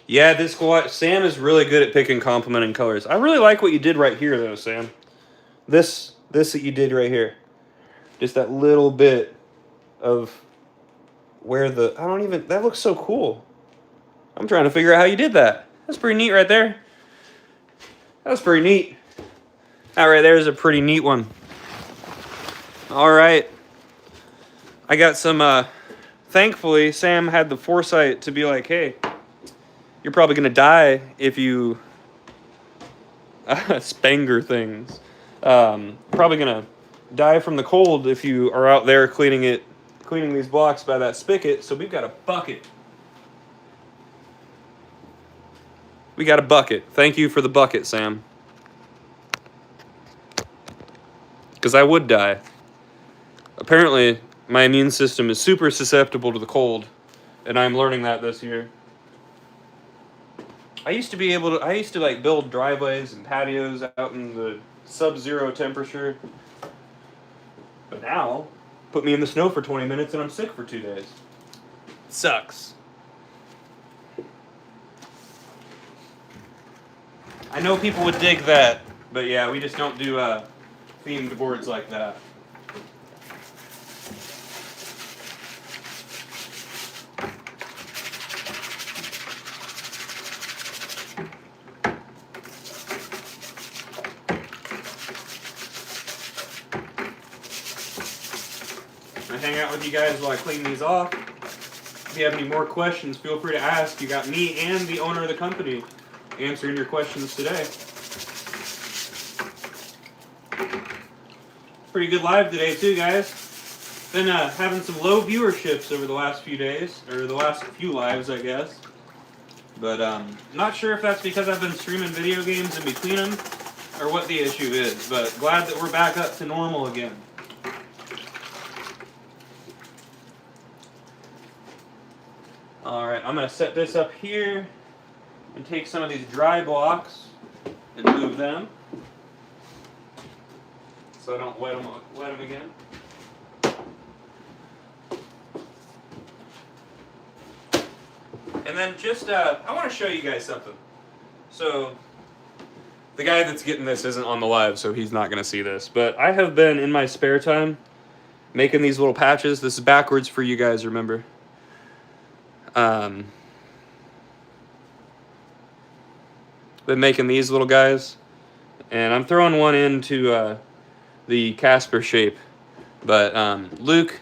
Yeah, this collage, Sam is really good at picking complementing colors. I really like what you did right here though, Sam. This that you did right here. Just that little bit of where that looks so cool. I'm trying to figure out how you did that. That's pretty neat right there. That was pretty neat. That right there is a pretty neat one. All right. I got some, thankfully, Sam had the foresight to be like, hey, you're probably going to die if you Spanger things. Probably going to die from the cold if you are out there cleaning these blocks by that spigot. So we've got a bucket. We got a bucket. Thank you for the bucket, Sam. Because I would die. Apparently, my immune system is super susceptible to the cold, and I'm learning that this year. I used to like build driveways and patios out in the sub-zero temperature. But now, put me in the snow for 20 minutes and I'm sick for 2 days. Sucks. I know people would dig that, but yeah, we just don't do themed boards like that. I hang out with you guys while I clean these off. If you have any more questions, feel free to ask. You got me and the owner of the company answering your questions today. Pretty good live today too, guys. Been having some low viewerships over the last few days, or the last few lives, I guess. But not sure if that's because I've been streaming video games in between them, or what the issue is. But glad that we're back up to normal again. All right, I'm gonna set this up here and take some of these dry blocks and move them so I don't wet them again. And then just, I want to show you guys something. So, the guy that's getting this isn't on the live, so he's not going to see this. But I have been, in my spare time, making these little patches. This is backwards for you guys, remember. Been making these little guys, and I'm throwing one into the Casper shape. But Luke,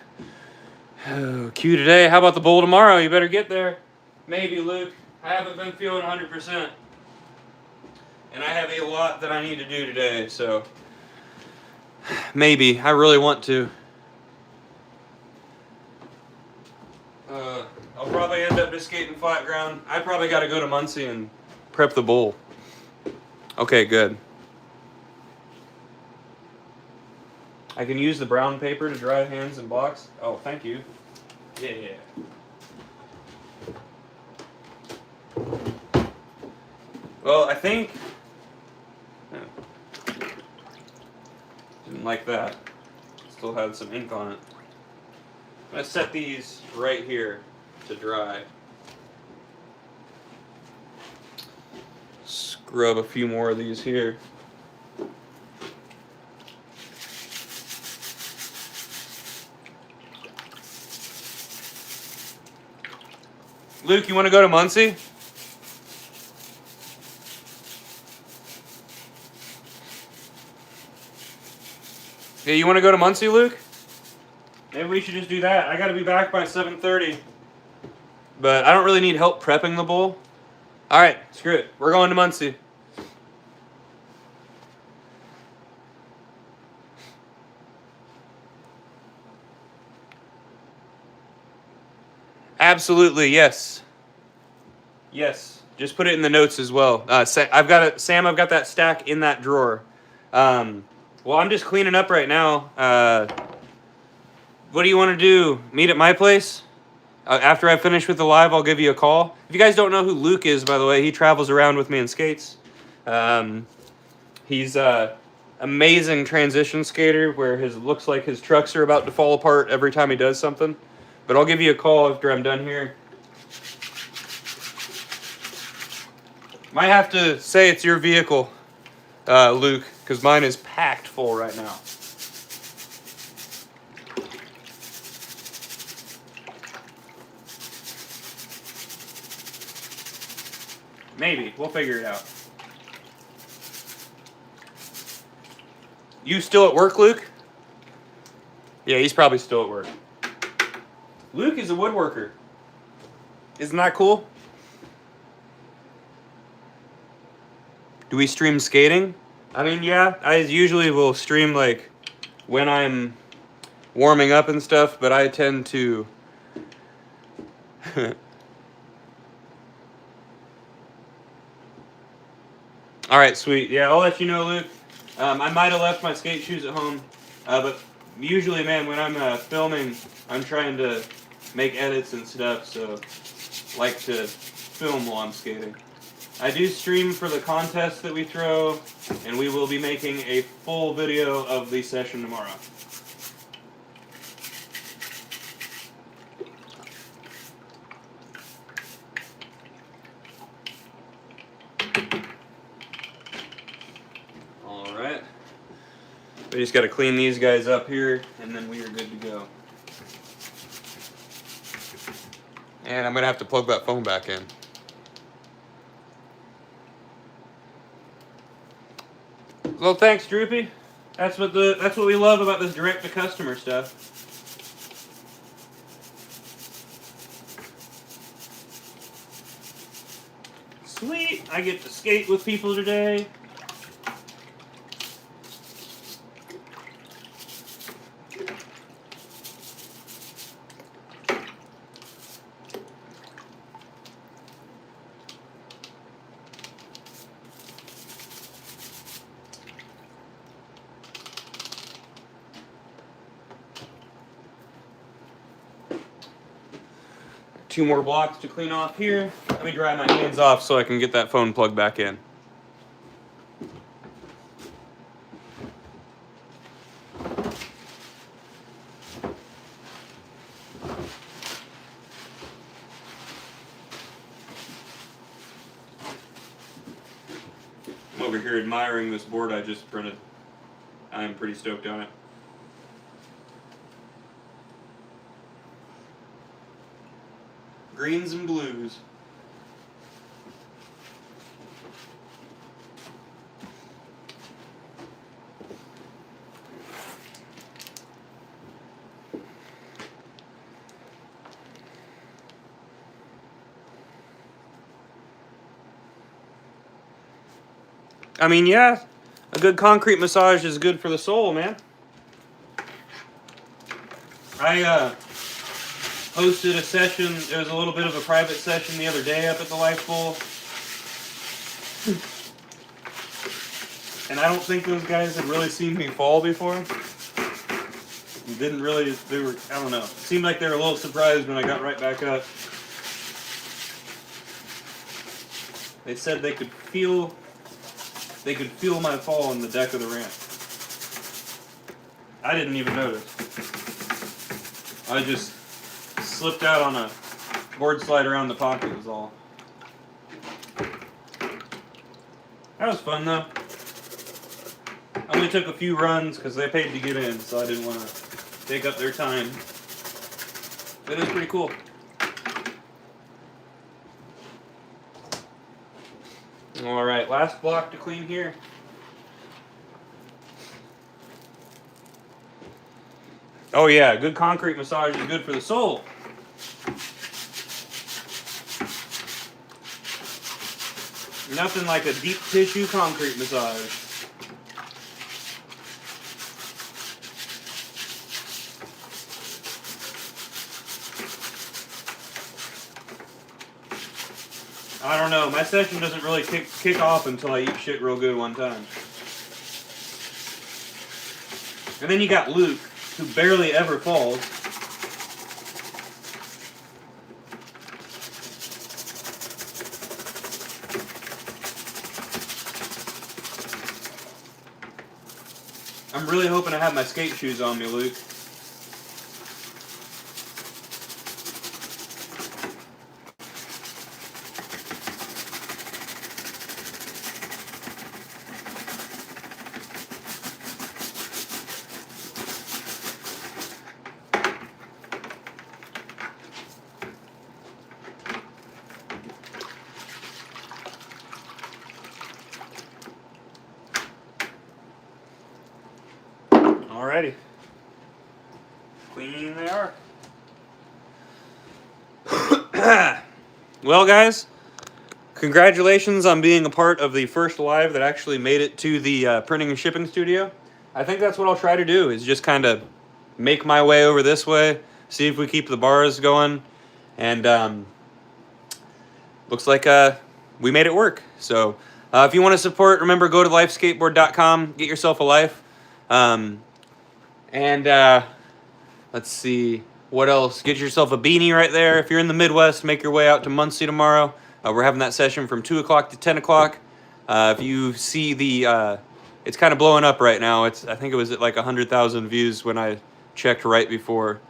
cue today. How about the bowl tomorrow? You better get there. Maybe, Luke. I haven't been feeling 100%, and I have a lot that I need to do today. So Maybe. I really want to. I'll probably end up just skating flat ground. I probably got to go to Muncie and prep the bowl. Okay, good. I can use the brown paper to dry hands and blocks. Oh, thank you. Yeah. Well, I think... Didn't like that. Still had some ink on it. I'm going to set these right here to dry. Scrub a few more of these here. Luke, you want to go to Muncie? Yeah, you want to go to Muncie, Luke? Maybe we should just do that. I got to be back by 7:30. But I don't really need help prepping the bowl. All right, screw it. We're going to Muncie. Absolutely, yes. Yes. Just put it in the notes as well. Sam, I've got that stack in that drawer. Well, I'm just cleaning up right now. What do you want to do? Meet at my place? After I finish with the live, I'll give you a call. If you guys don't know who Luke is, by the way, he travels around with me and skates. He's an amazing transition skater where looks like his trucks are about to fall apart every time he does something. But I'll give you a call after I'm done here. Might have to say it's your vehicle, Luke, because mine is packed full right now. Maybe. We'll figure it out. You still at work, Luke? Yeah, he's probably still at work. Luke is a woodworker. Isn't that cool? Do we stream skating? I mean, yeah, I usually will stream like when I'm warming up and stuff, but I tend to All right, sweet. Yeah, I'll let you know, Luke. I might have left my skate shoes at home, but usually, man, when I'm filming, I'm trying to make edits and stuff, so I like to film while I'm skating. I do stream for the contest that we throw, and we will be making a full video of the session tomorrow. Alright. We just got to clean these guys up here, and then we are good to go. And I'm going to have to plug that phone back in. Well, thanks, Droopy. That's what we love about this direct to customer stuff. Sweet, I get to skate with people today. Two more blocks to clean off here. Let me dry my hands off so I can get that phone plugged back in. I'm over here admiring this board I just printed. I'm pretty stoked on it. Greens and blues. I mean, yeah, a good concrete massage is good for the soul, man. I hosted a session. It was a little bit of a private session the other day up at the Life Bowl. And I don't think those guys had really seen me fall before. Didn't really, they were, I don't know. It seemed like they were a little surprised when I got right back up. They said they could feel my fall on the deck of the ramp. I didn't even notice. I just slipped out on a board slide around the pocket was all. That was fun though. I only took a few runs because they paid to get in, so I didn't want to take up their time. But it was pretty cool. Alright, last block to clean here. Oh yeah, good concrete massage is good for the soul. Nothing like a deep tissue concrete massage. I don't know, my session doesn't really kick off until I eat shit real good one time. And then you got Luke, who barely ever falls. I'm really hoping I have my skate shoes on me, Luke. Alrighty. Clean they are. Well, guys, congratulations on being a part of the first live that actually made it to the printing and shipping studio. I think that's what I'll try to do, is just kind of make my way over this way, see if we keep the bars going, and looks like we made it work. So if you want to support, remember, go to lifeskateboard.com, get yourself a life. Let's see, what else? Get yourself a beanie right there. If you're in the Midwest, make your way out to Muncie tomorrow. We're having that session from 2 o'clock to 10 o'clock. If you see the, it's kind of blowing up right now. I think it was at like 100,000 views when I checked right before.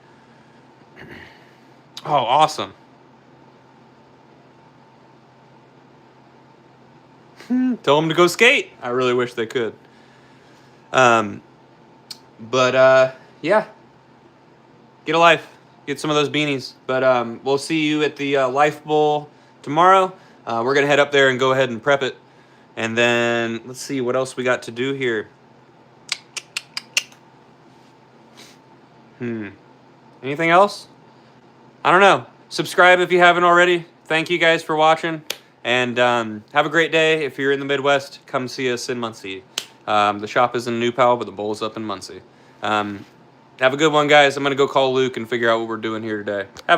Oh, awesome. Tell them to go skate. I really wish they could. Yeah, get a life, get some of those beanies. But we'll see you at the Life Bowl tomorrow. We're gonna head up there and go ahead and prep it, and then let's see what else we got to do here. Anything else? I don't know. Subscribe if you haven't already. Thank you guys for watching, and have a great day. If you're in the Midwest, come see us in Muncie. The shop is in New Pal, but the bowl's up in Muncie. Have a good one, guys. I'm going to go call Luke and figure out what we're doing here today. Have a